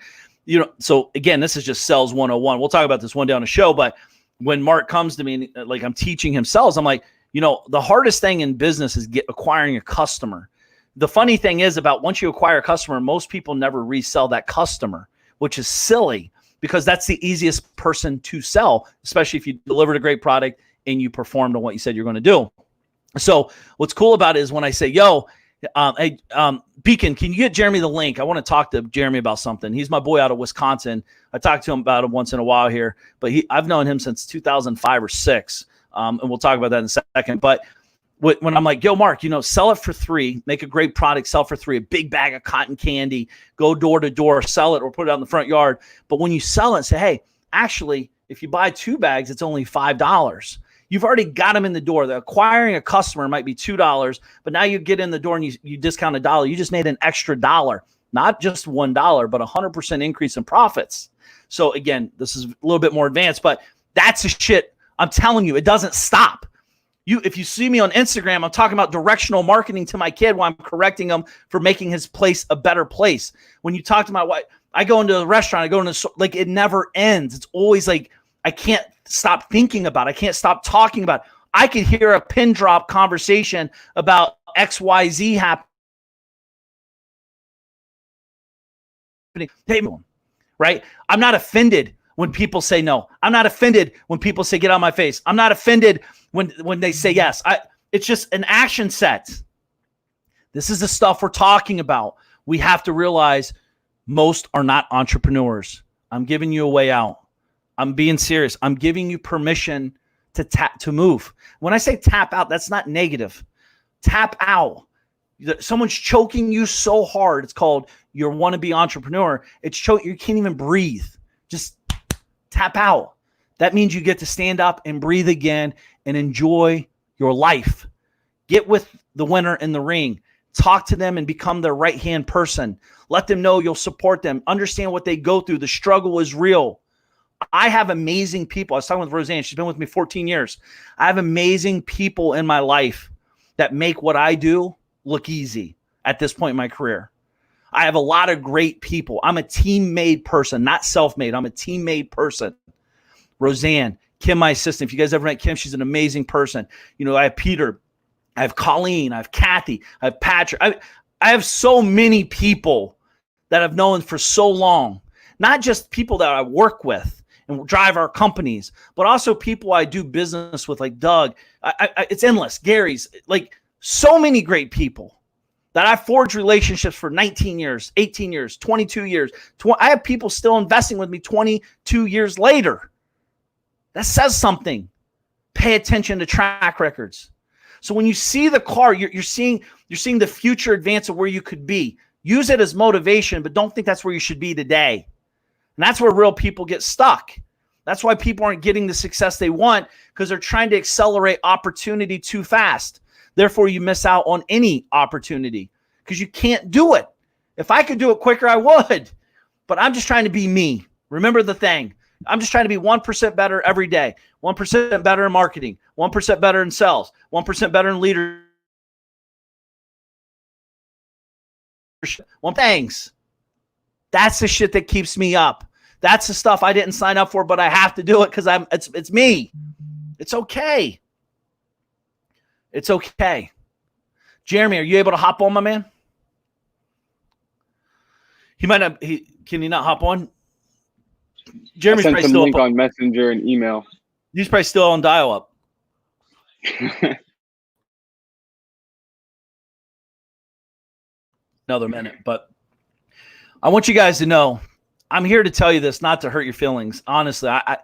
So again, this is just sales 101. We'll talk about this one day on the show, but when Mark comes to me and like I'm teaching him sales, I'm like, the hardest thing in business is acquiring a customer. The funny thing is about once you acquire a customer, most people never resell that customer, which is silly because that's the easiest person to sell, especially if you delivered a great product and you performed on what you said you're going to do. So what's cool about it is when I say, hey, Beacon, can you get Jeremy the link? I want to talk to Jeremy about something. He's my boy out of Wisconsin. I talk to him about him once in a while here, but I've known him since 2005 or 6. And we'll talk about that in a second. But when I'm like, Mark, sell it for 3, make a great product, sell for 3, a big bag of cotton candy, go door to door, sell it or put it out in the front yard. But when you sell it, say, hey, actually, if you buy 2 bags, it's only $5. You've already got them in the door. The acquiring a customer might be $2, but now you get in the door and you discount $1. You just made an extra $1, not just $1, but 100% increase in profits. So again, this is a little bit more advanced, but that's a shit. I'm telling you, it doesn't stop. If you see me on Instagram, I'm talking about directional marketing to my kid while I'm correcting him for making his place a better place. When you talk to my wife, I go into a restaurant, I go into it never ends. It's always like, I can't stop thinking about it. I can't stop talking about it. I could hear a pin drop conversation about XYZ happening. Hey, right? I'm not offended when people say no. I'm not offended when people say get out of my face. I'm not offended when they say yes. It's just an action set. This is the stuff we're talking about. We have to realize most are not entrepreneurs. I'm giving you a way out. I'm being serious. I'm giving you permission to move. When I say tap out, that's not negative. Tap out. Someone's choking you so hard. It's called your wannabe entrepreneur. It's you can't even breathe. Just tap out. That means you get to stand up and breathe again and enjoy your life. Get with the winner in the ring. Talk to them and become their right-hand person. Let them know you'll support them. Understand what they go through. The struggle is real. I have amazing people. I was talking with Roseanne. She's been with me 14 years. I have amazing people in my life that make what I do look easy at this point in my career. I have a lot of great people. I'm a team-made person, not self-made. I'm a team-made person. Roseanne, Kim, my assistant. If you guys ever met Kim, she's an amazing person. I have Peter. I have Colleen. I have Kathy. I have Patrick. I have so many people that I've known for so long. Not just people that I work with and drive our companies, but also people I do business with, like Doug. It's endless. Gary's, like so many great people that I've forged relationships for 19 years, 18 years, 22 years. I have people still investing with me 22 years later. That says something. Pay attention to track records. So when you see the car, you're seeing the future advance of where you could be. Use it as motivation, but don't think that's where you should be today. And that's where real people get stuck. That's why people aren't getting the success they want, because they're trying to accelerate opportunity too fast. Therefore, you miss out on any opportunity because you can't do it. If I could do it quicker, I would. But I'm just trying to be me. Remember the thing. I'm just trying to be 1% better every day. 1% better in marketing. 1% better in sales. 1% better in leadership. Thanks. That's the shit that keeps me up. That's the stuff I didn't sign up for, but I have to do it because it's me. It's okay. It's okay. Jeremy, are you able to hop on, my man? He might not. Can he not hop on? Jeremy's I sent probably some still link up. on Messenger and email. He's probably still on dial-up. Another minute, but I want you guys to know I'm here to tell you this, not to hurt your feelings. Honestly, I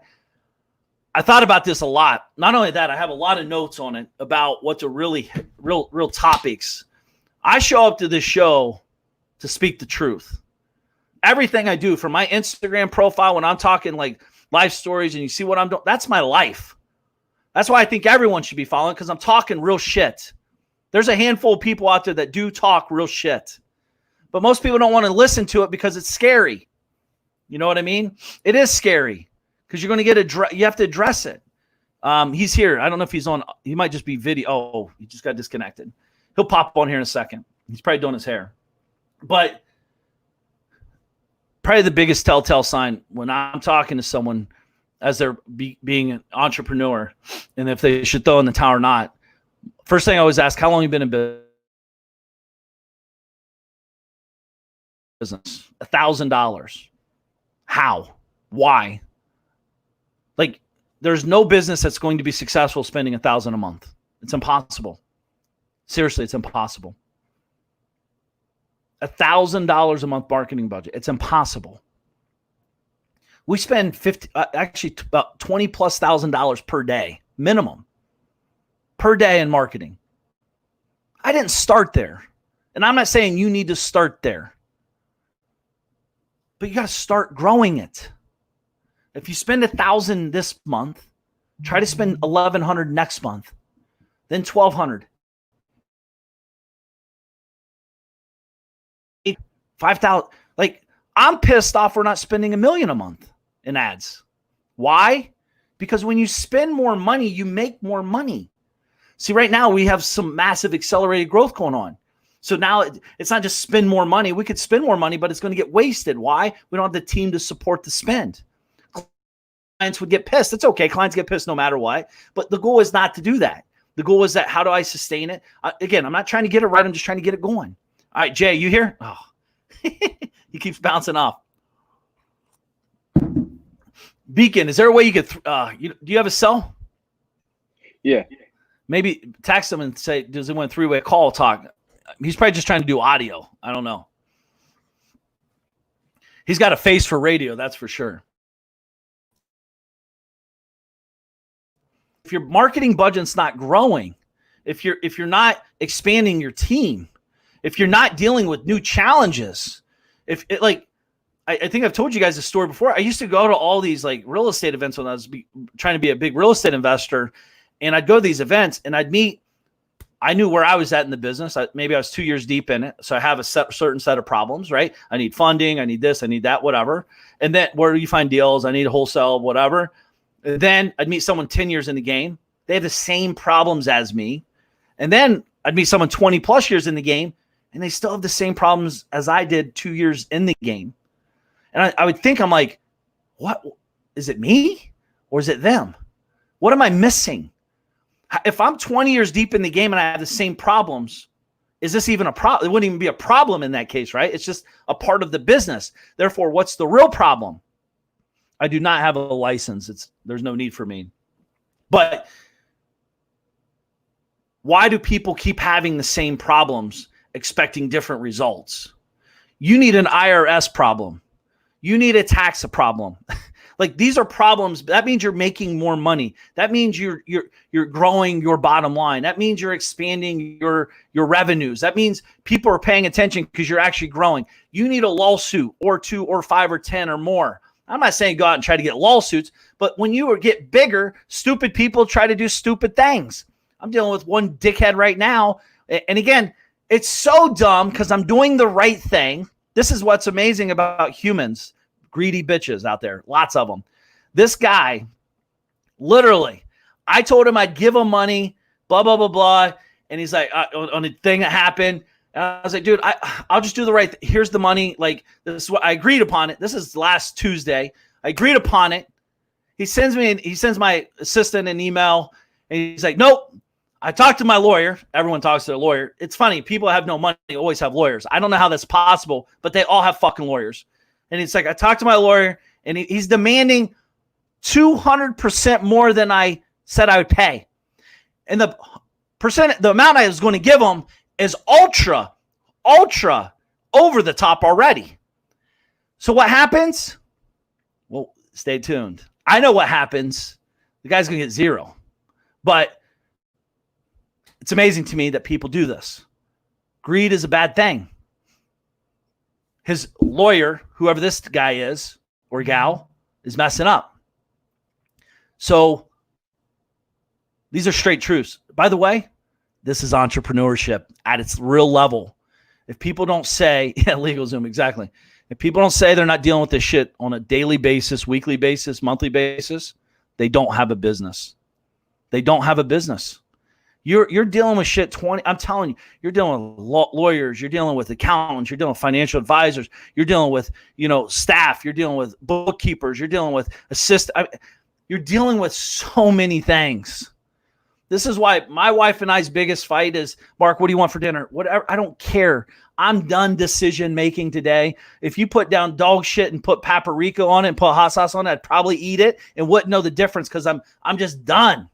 thought about this a lot. Not only that, I have a lot of notes on it about what's a really real topics. I show up to this show to speak the truth. Everything I do, from my Instagram profile, when I'm talking like life stories and you see what I'm doing, that's my life. That's why I think everyone should be following, because I'm talking real shit. There's a handful of people out there that do talk real shit, but most people don't want to listen to it because it's scary. You know what I mean? It is scary because you're going to you have to address it. He's here. I don't know if he's on. He might just be video. Oh, he just got disconnected. He'll pop on here in a second. He's probably doing his hair. But probably the biggest telltale sign when I'm talking to someone as they're being an entrepreneur, and if they should throw in the towel or not, first thing I always ask, how long have you been in business? $1,000. How? Why? Like, there's no business that's going to be successful spending $1,000 a month. It's impossible. Seriously, it's impossible. $1,000 a month marketing budget. It's impossible. We spend about $20,000+ per day, minimum, per day in marketing. I didn't start there. And I'm not saying you need to start there, but you got to start growing it. If you spend $1,000 this month, try to spend $1,100 next month, then $1,200. $5,000. Like, I'm pissed off we're not spending $1 million a month in ads. Why? Because when you spend more money, you make more money. See, right now we have some massive accelerated growth going on. So now it's not just spend more money. We could spend more money, but it's going to get wasted. Why? We don't have the team to support the spend. Clients would get pissed. It's okay. Clients get pissed no matter what. But the goal is not to do that. The goal is that, how do I sustain it? Again, I'm not trying to get it right. I'm just trying to get it going. All right, Jay, you here? Oh, he keeps bouncing off. Beacon, is there a way you could, do you have a cell? Yeah. Maybe text him and say, does it want a 3-way call talk? He's probably just trying to do audio. I don't know. He's got a face for radio, that's for sure. If your marketing budget's not growing, if you're not expanding your team, if you're not dealing with new challenges, I think I've told you guys this story before. I used to go to all these like real estate events when I was trying to be a big real estate investor, and I'd go to these events and I'd meet. I knew where I was at in the business. Maybe I was 2 years deep in it, so I have a certain set of problems. Right? I need funding. I need this. I need that. Whatever. And then where do you find deals? I need wholesale. Whatever. And then I'd meet someone 10 years in the game. They have the same problems as me. And then I'd meet someone 20+ years in the game, and they still have the same problems as I did 2 years in the game. And I would think, I'm like, what? Is it me or is it them? What am I missing? If I'm 20 years deep in the game and I have the same problems, is this even a problem? It wouldn't even be a problem in that case, right? It's just a part of the business. Therefore, what's the real problem? I do not have a license. There's no need for me. But why do people keep having the same problems, expecting different results? You need an IRS problem. You need a tax problem. Like, these are problems. That means you're making more money. That means you're growing your bottom line. That means you're expanding your revenues. That means people are paying attention because you're actually growing. You need a lawsuit or 2 or 5 or 10 or more. I'm not saying go out and try to get lawsuits, but when you get bigger, stupid people try to do stupid things. I'm dealing with one dickhead right now. And again, it's so dumb because I'm doing the right thing. This is what's amazing about humans, greedy bitches out there, lots of them. This guy, literally, I told him I'd give him money, blah, blah, blah, blah. And he's like, on a thing that happened. And I was like, dude, I'll just do the right thing. Here's the money. Like, this is what I agreed upon it. This is last Tuesday. I agreed upon it. He sends my assistant an email, and he's like, nope. I talked to my lawyer. Everyone talks to their lawyer. It's funny. People have no money always have lawyers. I don't know how that's possible, but they all have fucking lawyers. And it's like, I talked to my lawyer, and he's demanding 200% more than I said I would pay. And the amount I was going to give him is ultra over the top already. So what happens? Well, stay tuned. I know what happens. The guy's going to get zero. But it's amazing to me that people do this. Greed is a bad thing. His lawyer, whoever this guy is or gal, is messing up. So these are straight truths. By the way, this is entrepreneurship at its real level. If people don't say, LegalZoom, exactly. If people don't say they're not dealing with this shit on a daily basis, weekly basis, monthly basis, they don't have a business. They don't have a business. You're dealing with shit 20. I'm telling you, you're dealing with lawyers. You're dealing with accountants. You're dealing with financial advisors. You're dealing with, staff. You're dealing with bookkeepers. You're dealing with you're dealing with so many things. This is why my wife and I's biggest fight is, Mark, what do you want for dinner? Whatever. I don't care. I'm done decision making today. If you put down dog shit and put paprika on it and put hot sauce on it, I'd probably eat it and wouldn't know the difference because I'm just done.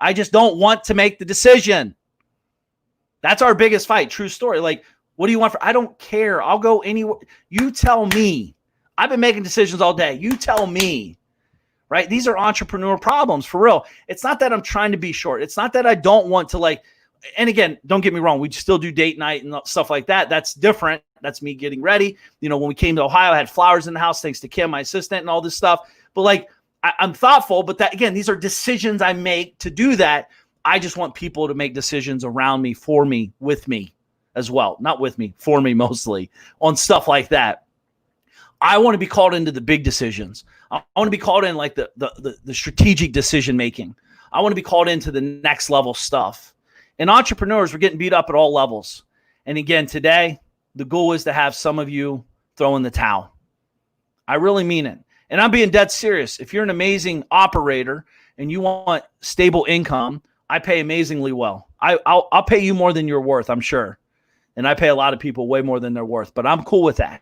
I just don't want to make the decision. That's our biggest fight. True story. Like, what do you want for? I don't care. I'll go anywhere. You tell me. I've been making decisions all day. You tell me. Right? These are entrepreneur problems for real. It's not that I'm trying to be short. It's not that I don't want to and again, don't get me wrong. We still do date night and stuff like that. That's different. That's me getting ready. When we came to Ohio, I had flowers in the house, thanks to Kim, my assistant, and all this stuff. But I'm thoughtful, but that again, these are decisions I make to do that. I just want people to make decisions around me, for me, with me as well. Not with me, for me mostly, on stuff like that. I want to be called into the big decisions. I want to be called in the strategic decision making. I want to be called into the next level stuff. And entrepreneurs, we're getting beat up at all levels. And again, today, the goal is to have some of you throw in the towel. I really mean it. And I'm being dead serious. If you're an amazing operator and you want stable income, I pay amazingly well. I'll pay you more than you're worth, I'm sure. And I pay a lot of people way more than they're worth, but I'm cool with that.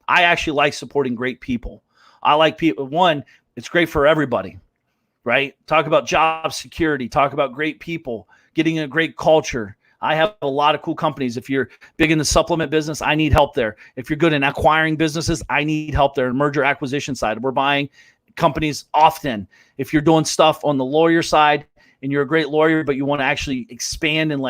I actually like supporting great people. I like people. One, it's great for everybody, right? Talk about job security. Talk about great people, getting a great culture. I have a lot of cool companies. If you're big in the supplement business, I need help there. If you're good in acquiring businesses, I need help there. Merger acquisition side, we're buying companies often. If you're doing stuff on the lawyer side and you're a great lawyer, but you want to actually expand and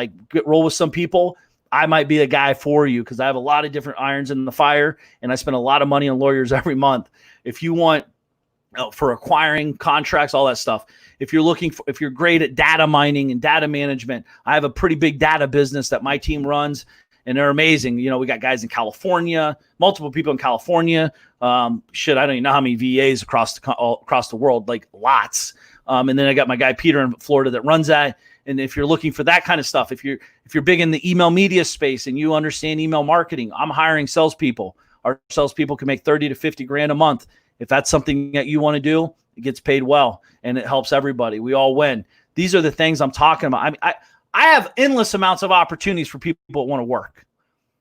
roll with some people, I might be a guy for you because I have a lot of different irons in the fire and I spend a lot of money on lawyers every month. If you want for acquiring contracts, all that stuff. If you're great at data mining and data management, I have a pretty big data business that my team runs and they're amazing. We got guys in California, multiple people in California. I don't even know how many VAs across the world, lots. And then I got my guy Peter in Florida that runs that. And if you're looking for that kind of stuff, if you're big in the email media space and you understand email marketing, I'm hiring salespeople. Our salespeople can make 30 to 50 grand a month. If that's something that you want to do, it gets paid well and it helps everybody. We all win. These are the things I'm talking about. I have endless amounts of opportunities for people that want to work.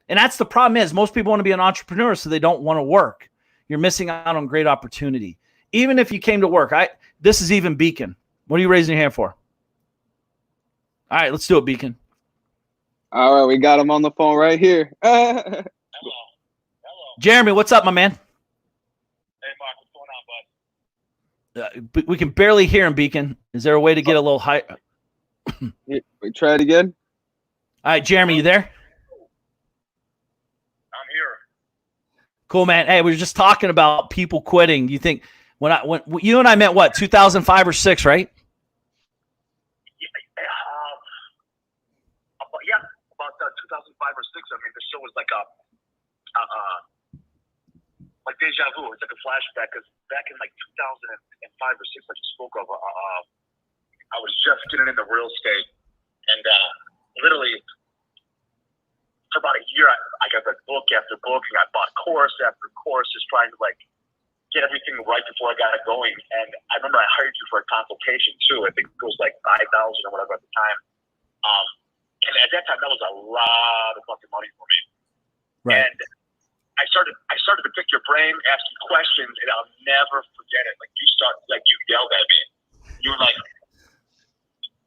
And that's the problem is most people want to be an entrepreneur, so they don't want to work. You're missing out on great opportunity. Even if you came to work, this is even Beacon. What are you raising your hand for? All right, let's do it, Beacon. All right, we got him on the phone right here. Hello. Jeremy, what's up, my man? Hey, Mark, what's going on, bud? We can barely hear him, Beacon. Is there a way to get a little high? We try it again. All right, Jeremy, you there? I'm here. Cool, man. Hey, we were just talking about people quitting. Do you think when you and I met, what, 2005 or 6, right? Yeah, about 2005 or 6. I mean, the show was like like deja vu. It's like a flashback because back in like 2005 or 6, like you spoke of, I was just getting into real estate, and literally for about a year, I got like book after book, and I bought course after course, just trying to like get everything right before I got it going. And I remember I hired you for a consultation too. I think it was like 5,000 or whatever at the time. And at that time, that was a lot of fucking money for me. Right. And I started to pick your brain, ask you questions, and I'll never forget it. Like you yelled at me. You were like,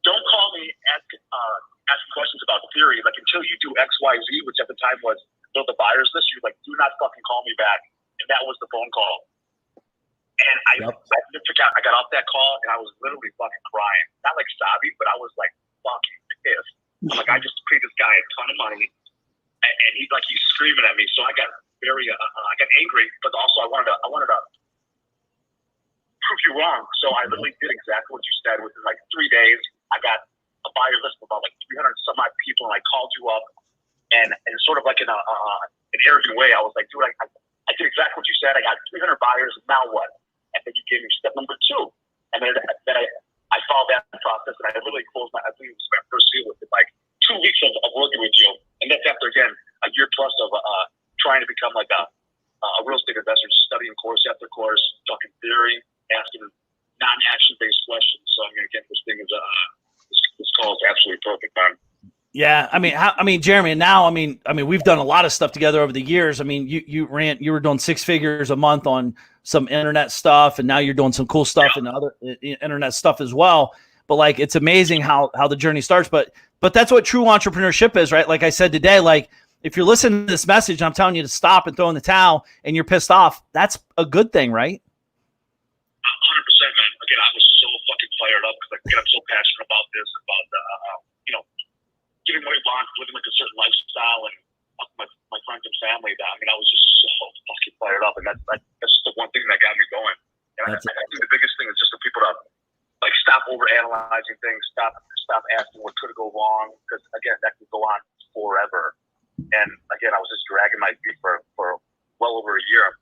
"Don't call me asking questions about theory. Like until you do X, Y, Z," which at the time was build the buyers list. You're like, "Do not fucking call me back." And that was the phone call. And I got off that call, and I was literally fucking crying. Not like sobbing, but I was like fucking pissed. I'm like, I just paid this guy a ton of money, and he's screaming at me. So I got very, I got angry, but also I wanted to prove you wrong. So I literally did exactly what you said. Within like 3 days, I got a buyer list of about like 300 some odd people, and I called you up, and sort of like in an arrogant way, I was like, dude, I did exactly what you said. I got 300 buyers. Now what? And then you gave me step number 2, and then I followed that process, and I literally closed I think it was my first deal within like 2 weeks of working with you, and that's after again a year plus of trying to become like a real estate investor, studying course after course, talking theory, asking non-action based questions. So I mean, again, this thing is this call is absolutely perfect, man. Yeah, I mean, Jeremy. Now, I mean, we've done a lot of stuff together over the years. I mean, you were doing 6 figures a month on some internet stuff, and now you're doing some cool stuff and other internet stuff as well. But like, it's amazing how the journey starts. But that's what true entrepreneurship is, right? Like I said today, like if you're listening to this message, and I'm telling you to stop and throw in the towel, and you're pissed off, that's a good thing, right? 100%, man. Again, I was so fucking fired up because I'm so passionate about this, about getting what I want, living like a certain lifestyle, and my friends and family. That I mean, I was just so fucking fired up, and that's just the one thing that got me going. And I think the biggest thing is just for people to like stop over analyzing things, stop asking what could go wrong, because again, that could go on forever. And again, I was just dragging my feet for well over a year.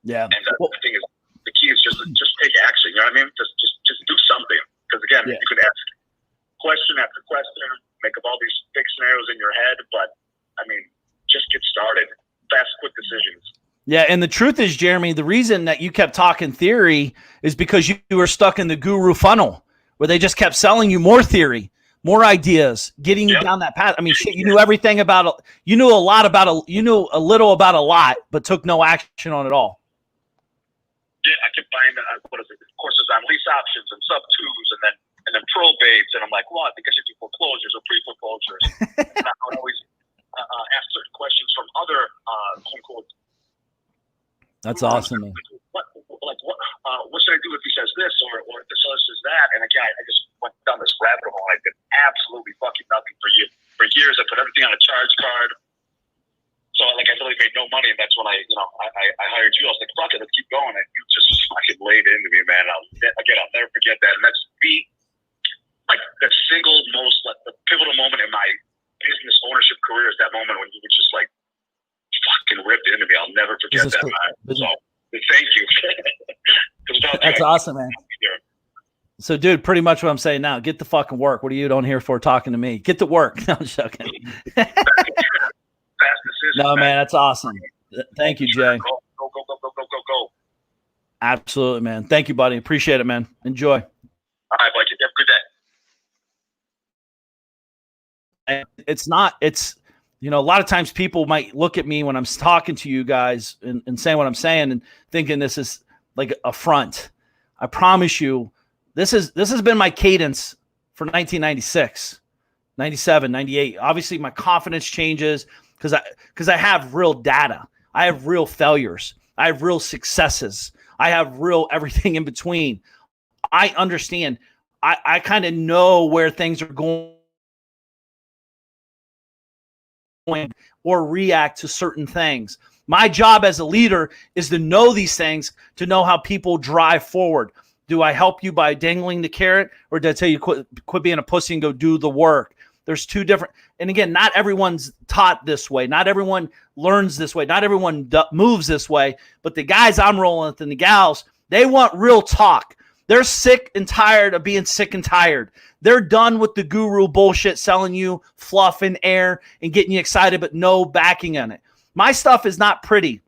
Yeah. And the thing is, the key is just take action. You know what I mean? Just do something. Because again, you could ask question after question, make up all these big scenarios in your head, but I mean, just get started. Fast, quick decisions. Yeah, and the truth is, Jeremy, the reason that you kept talking theory is because you were stuck in the guru funnel where they just kept selling you more theory, more ideas, getting you down that path. I mean, shit, you knew everything about you knew a little about a lot, but took no action on it all. Yeah, I kept buying courses on lease options and sub twos, and then probates, and I'm like, well, I think I should do foreclosures or pre-foreclosures. And I would always ask certain questions from other quote. That's awesome, man. What should I do if he says this or if this says that? And again, I just went down this rabbit hole. I did absolutely fucking nothing for years. I put everything on a charge card. So I really made no money, and that's when I hired you. I was like, fuck it, let's keep going. And you just fucking laid into me, man. I'll never forget that. And that's the single most the pivotal moment in my business ownership career is that moment when you were just like fucking ripped into me. I'll never forget that, man. So thank you. That's awesome, man. So, dude, pretty much what I'm saying now, get the fucking work. What are you on here for talking to me? Get to work. No, I'm joking. No, man, that's awesome. Thank you, Jay. Go. Absolutely, man. Thank you, buddy. Appreciate it, man. Enjoy. All right, buddy. Have a good day. It's a lot of times people might look at me when I'm talking to you guys and saying what I'm saying and thinking this is like a front. I promise you, this has been my cadence for 1996, 97, 98. Obviously, my confidence changes because I have real data. I have real failures. I have real successes. I have real everything in between. I understand. I kind of know where things are going or react to certain things. My job as a leader is to know these things, to know how people drive forward. Do I help you by dangling the carrot, or did I tell you quit being a pussy and go do the work? There's two different. And again, not everyone's taught this way. Not everyone learns this way. Not everyone moves this way. But the guys I'm rolling with and the gals, they want real talk. They're sick and tired of being sick and tired. They're done with the guru bullshit, selling you fluff and air and getting you excited, but no backing on it. My stuff is not pretty.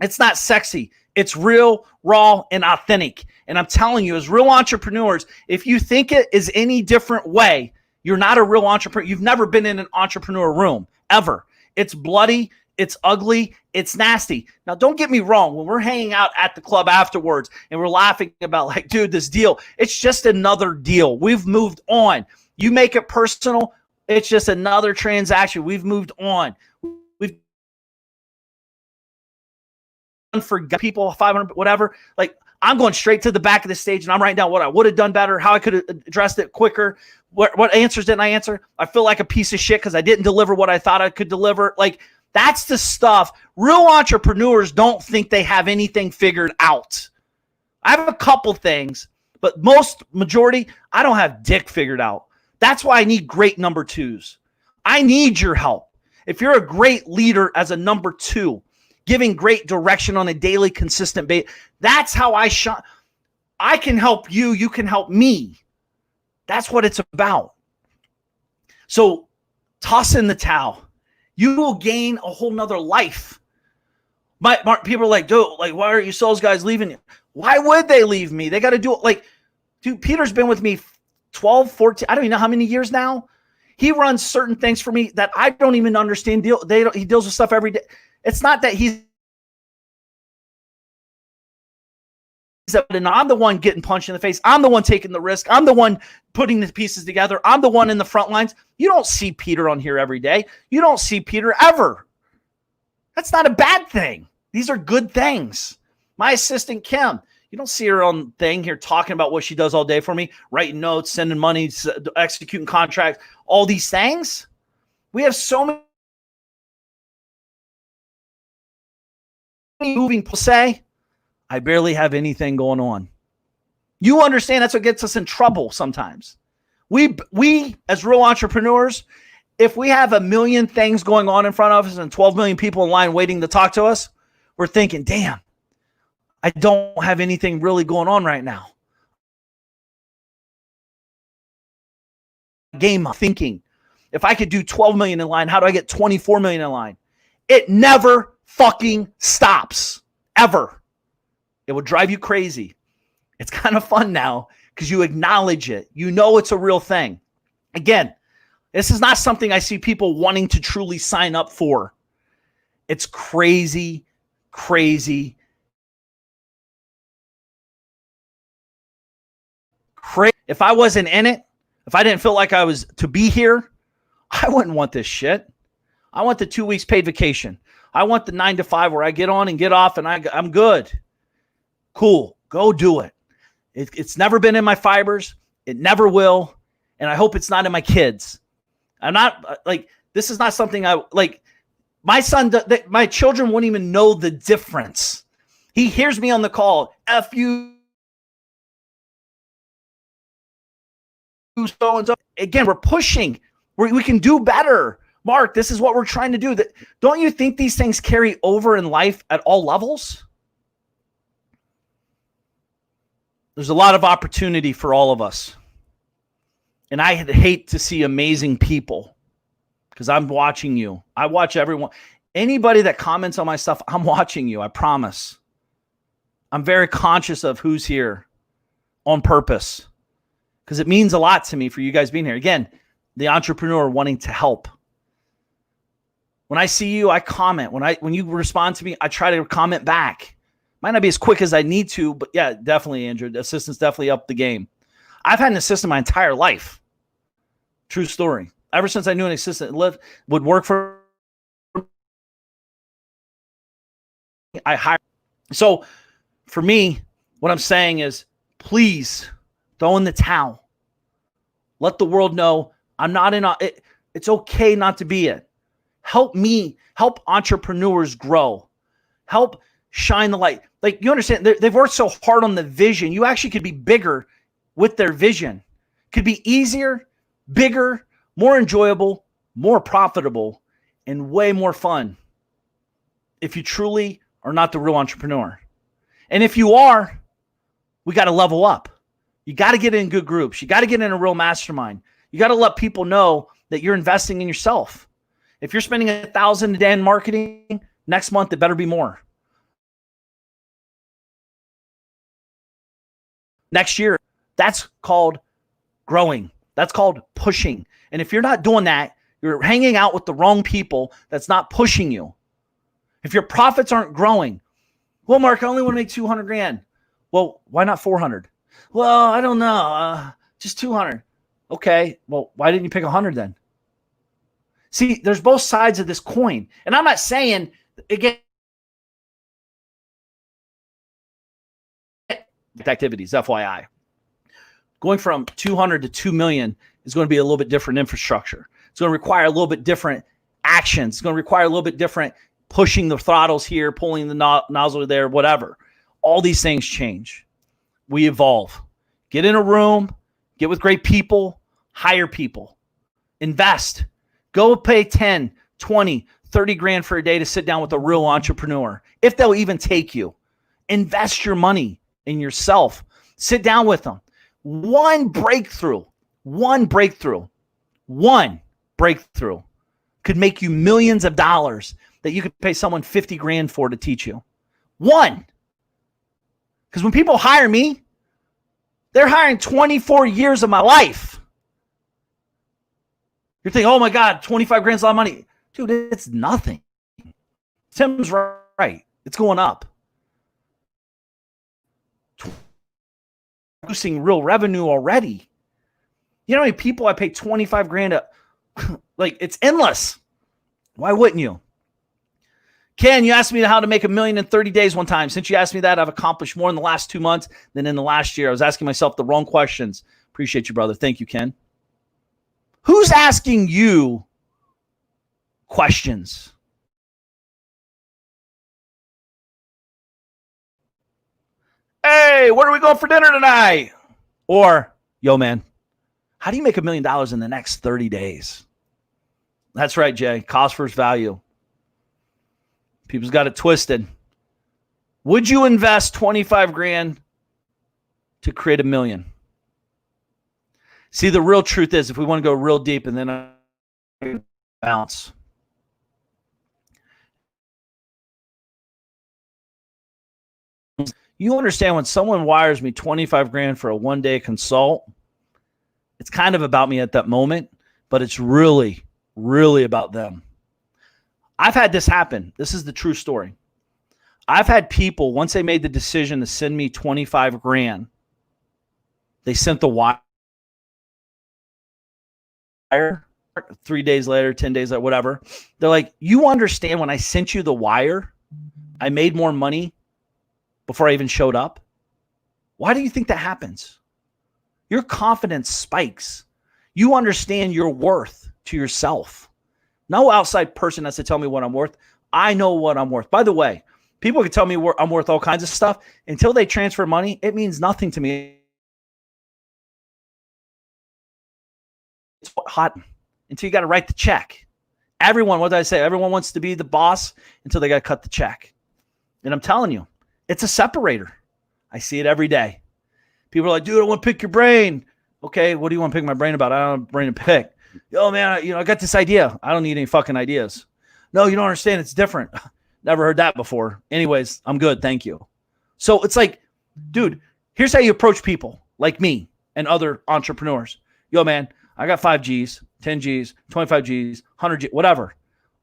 It's not sexy. It's real, raw, and authentic. And I'm telling you, as real entrepreneurs, if you think it is any different way, you're not a real entrepreneur. You've never been in an entrepreneur room, ever. It's bloody. It's ugly. It's nasty. Now, don't get me wrong. When we're hanging out at the club afterwards and we're laughing about, like, dude, this deal, it's just another deal. We've moved on. You make it personal, it's just another transaction. We've moved on. We've done for people, 500, whatever. Like, I'm going straight to the back of the stage and I'm writing down what I would have done better, how I could have addressed it quicker, what answers didn't I answer. I feel like a piece of shit because I didn't deliver what I thought I could deliver. Like, that's the stuff. Real entrepreneurs don't think they have anything figured out. I have a couple things, but majority, I don't have dick figured out. That's why I need great number twos. I need your help. If you're a great leader as a number two, giving great direction on a daily, consistent basis, that's how I shine. I can help you. You can help me. That's what it's about. So toss in the towel. You will gain a whole nother life. People are like, dude, like, why are you sales guys leaving you? Why would they leave me? They got to do it. Like, dude, Peter's been with me 12, 14, I don't even know how many years now. He runs certain things for me that I don't even understand. He deals with stuff every day. It's not that and I'm the one getting punched in the face. I'm the one taking the risk. I'm the one putting the pieces together. I'm the one in the front lines. You don't see Peter on here every day. You don't see Peter ever. That's not a bad thing. These are good things. My assistant, Kim, you don't see her on thing here talking about what she does all day for me, writing notes, sending money, executing contracts, all these things. We have so many moving people say, I barely have anything going on. You understand that's what gets us in trouble sometimes. We as real entrepreneurs, if we have 1 million things going on in front of us and 12 million people in line waiting to talk to us, we're thinking, damn, I don't have anything really going on right now. Game thinking. If I could do 12 million in line, how do I get 24 million in line? It never fucking stops. Ever. It would drive you crazy. It's kind of fun now because you acknowledge it. You know it's a real thing. Again, this is not something I see people wanting to truly sign up for. It's crazy, crazy, crazy. If I wasn't in it, if I didn't feel like I was to be here, I wouldn't want this shit. I want the 2 weeks paid vacation. I want the 9 to 5 where I get on and get off and I'm good. Cool. Go do it. It's never been in my fibers. It never will. And I hope it's not in my kids. I'm not like, this is not something I like. My son, my children wouldn't even know the difference. He hears me on the call. F you. So-and-so. Again, we're pushing. We can do better. Mark, this is what we're trying to do. Don't you think these things carry over in life at all levels? There's a lot of opportunity for all of us. And I hate to see amazing people because I'm watching you. I watch everyone. Anybody that comments on my stuff, I'm watching you. I promise. I'm very conscious of who's here on purpose because it means a lot to me for you guys being here. Again, the entrepreneur wanting to help. When I see you, I comment. When you respond to me, I try to comment back. Might not be as quick as I need to, but yeah, definitely, Andrew. The assistant's definitely upped the game. I've had an assistant my entire life. True story. Ever since I knew an assistant would work for I hired. So for me, what I'm saying is, please throw in the towel. Let the world know I'm not in it's okay not to be it. Help me, help entrepreneurs grow. Help shine the light. Like, you understand, they've worked so hard on the vision. You actually could be bigger with their vision. Could be easier, bigger, more enjoyable, more profitable, and way more fun if you truly are not the real entrepreneur. And if you are, we got to level up. You got to get in good groups. You got to get in a real mastermind. You got to let people know that you're investing in yourself. If you're spending $1,000 a day in marketing, next month it better be more. Next year, that's called growing. That's called pushing. And if you're not doing that, you're hanging out with the wrong people that's not pushing you. If your profits aren't growing, well, Mark, I only want to make 200 grand. Well, why not 400? Well, I don't know. Just 200. Okay. Well, why didn't you pick 100 then? See, there's both sides of this coin. And I'm not saying, again, activities, FYI. Going from 200 to 2 million is going to be a little bit different infrastructure. It's going to require a little bit different actions. It's going to require a little bit different pushing the throttles here, pulling the nozzle there, whatever. All these things change. We evolve. Get in a room, get with great people, hire people, invest. Go pay 10, 20, 30 grand for a day to sit down with a real entrepreneur, if they'll even take you. Invest your money in yourself. Sit down with them. One breakthrough could make you millions of dollars that you could pay someone 50 grand for to teach you. One. Because when people hire me, they're hiring 24 years of my life. You're thinking, oh my God, 25 grand's a lot of money. Dude, it's nothing. Tim's right. It's going up. Producing real revenue already. You know how many people I pay 25 grand like, it's endless. Why wouldn't you? Ken, you asked me how to make $1 million in 30 days one time. Since you asked me that, I've accomplished more in the last 2 months than in the last year. I was asking myself the wrong questions. Appreciate you, brother. Thank you, Ken. Who's asking you questions? Hey, where are we going for dinner tonight? Or, yo, man, how do you make $1 million in the next 30 days? That's right, Jay. Cost versus value. People's got it twisted. Would you invest 25 grand to create $1 million? See, the real truth is, if we want to go real deep and then bounce. You understand, when someone wires me 25 grand for a one-day consult, it's kind of about me at that moment, but it's really, really about them. I've had this happen. This is the true story. I've had people, once they made the decision to send me 25 grand, they sent the wire 3 days later, 10 days later, whatever. They're like, you understand, when I sent you the wire, I made more money before I even showed up? Why do you think that happens? Your confidence spikes. You understand your worth to yourself. No outside person has to tell me what I'm worth. I know what I'm worth. By the way, people can tell me I'm worth all kinds of stuff. Until they transfer money, it means nothing to me. It's hot until you got to write the check. Everyone, what did I say? Everyone wants to be the boss until they got to cut the check. And I'm telling you, it's a separator. I see it every day. People are like, dude, I want to pick your brain. Okay, what do you want to pick my brain about? I don't have a brain to pick. Yo, man, I got this idea. I don't need any fucking ideas. No, you don't understand. It's different. Never heard that before. Anyways, I'm good. Thank you. So it's like, dude, here's how you approach people like me and other entrepreneurs. Yo, man, I got 5 G's, 10 G's, 25 G's, 100 G's, whatever.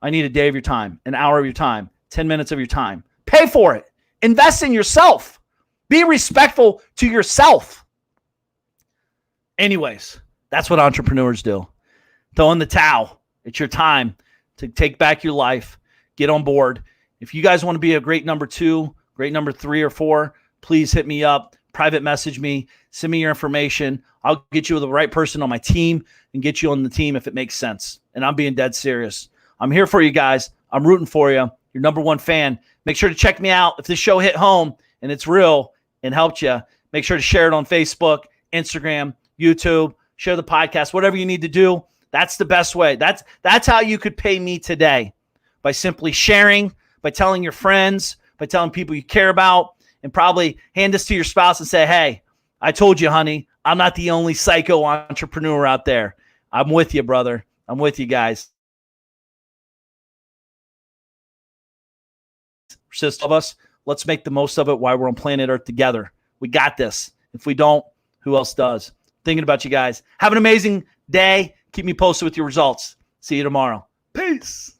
I need a day of your time, an hour of your time, 10 minutes of your time. Pay for it. Invest in yourself. Be respectful to yourself. Anyways, that's what entrepreneurs do. Throw in the towel. It's your time to take back your life. Get on board. If you guys want to be a great number 2, great number 3 or 4, please hit me up. Private message me. Send me your information. I'll get you with the right person on my team and get you on the team if it makes sense. And I'm being dead serious. I'm here for you guys. I'm rooting for you. your number one fan. Make sure to check me out. If this show hit home and it's real and helped you, make sure to share it on Facebook, Instagram, YouTube, share the podcast, whatever you need to do. That's the best way. That's how you could pay me today, by simply sharing, by telling your friends, by telling people you care about, and probably hand this to your spouse and say, hey, I told you, honey, I'm not the only psycho entrepreneur out there. I'm with you, brother. I'm with you guys. Persist of us. Let's make the most of it while we're on planet Earth together. We got this. If we don't, who else does? Thinking about you guys. Have an amazing day. Keep me posted with your results. See you tomorrow. Peace.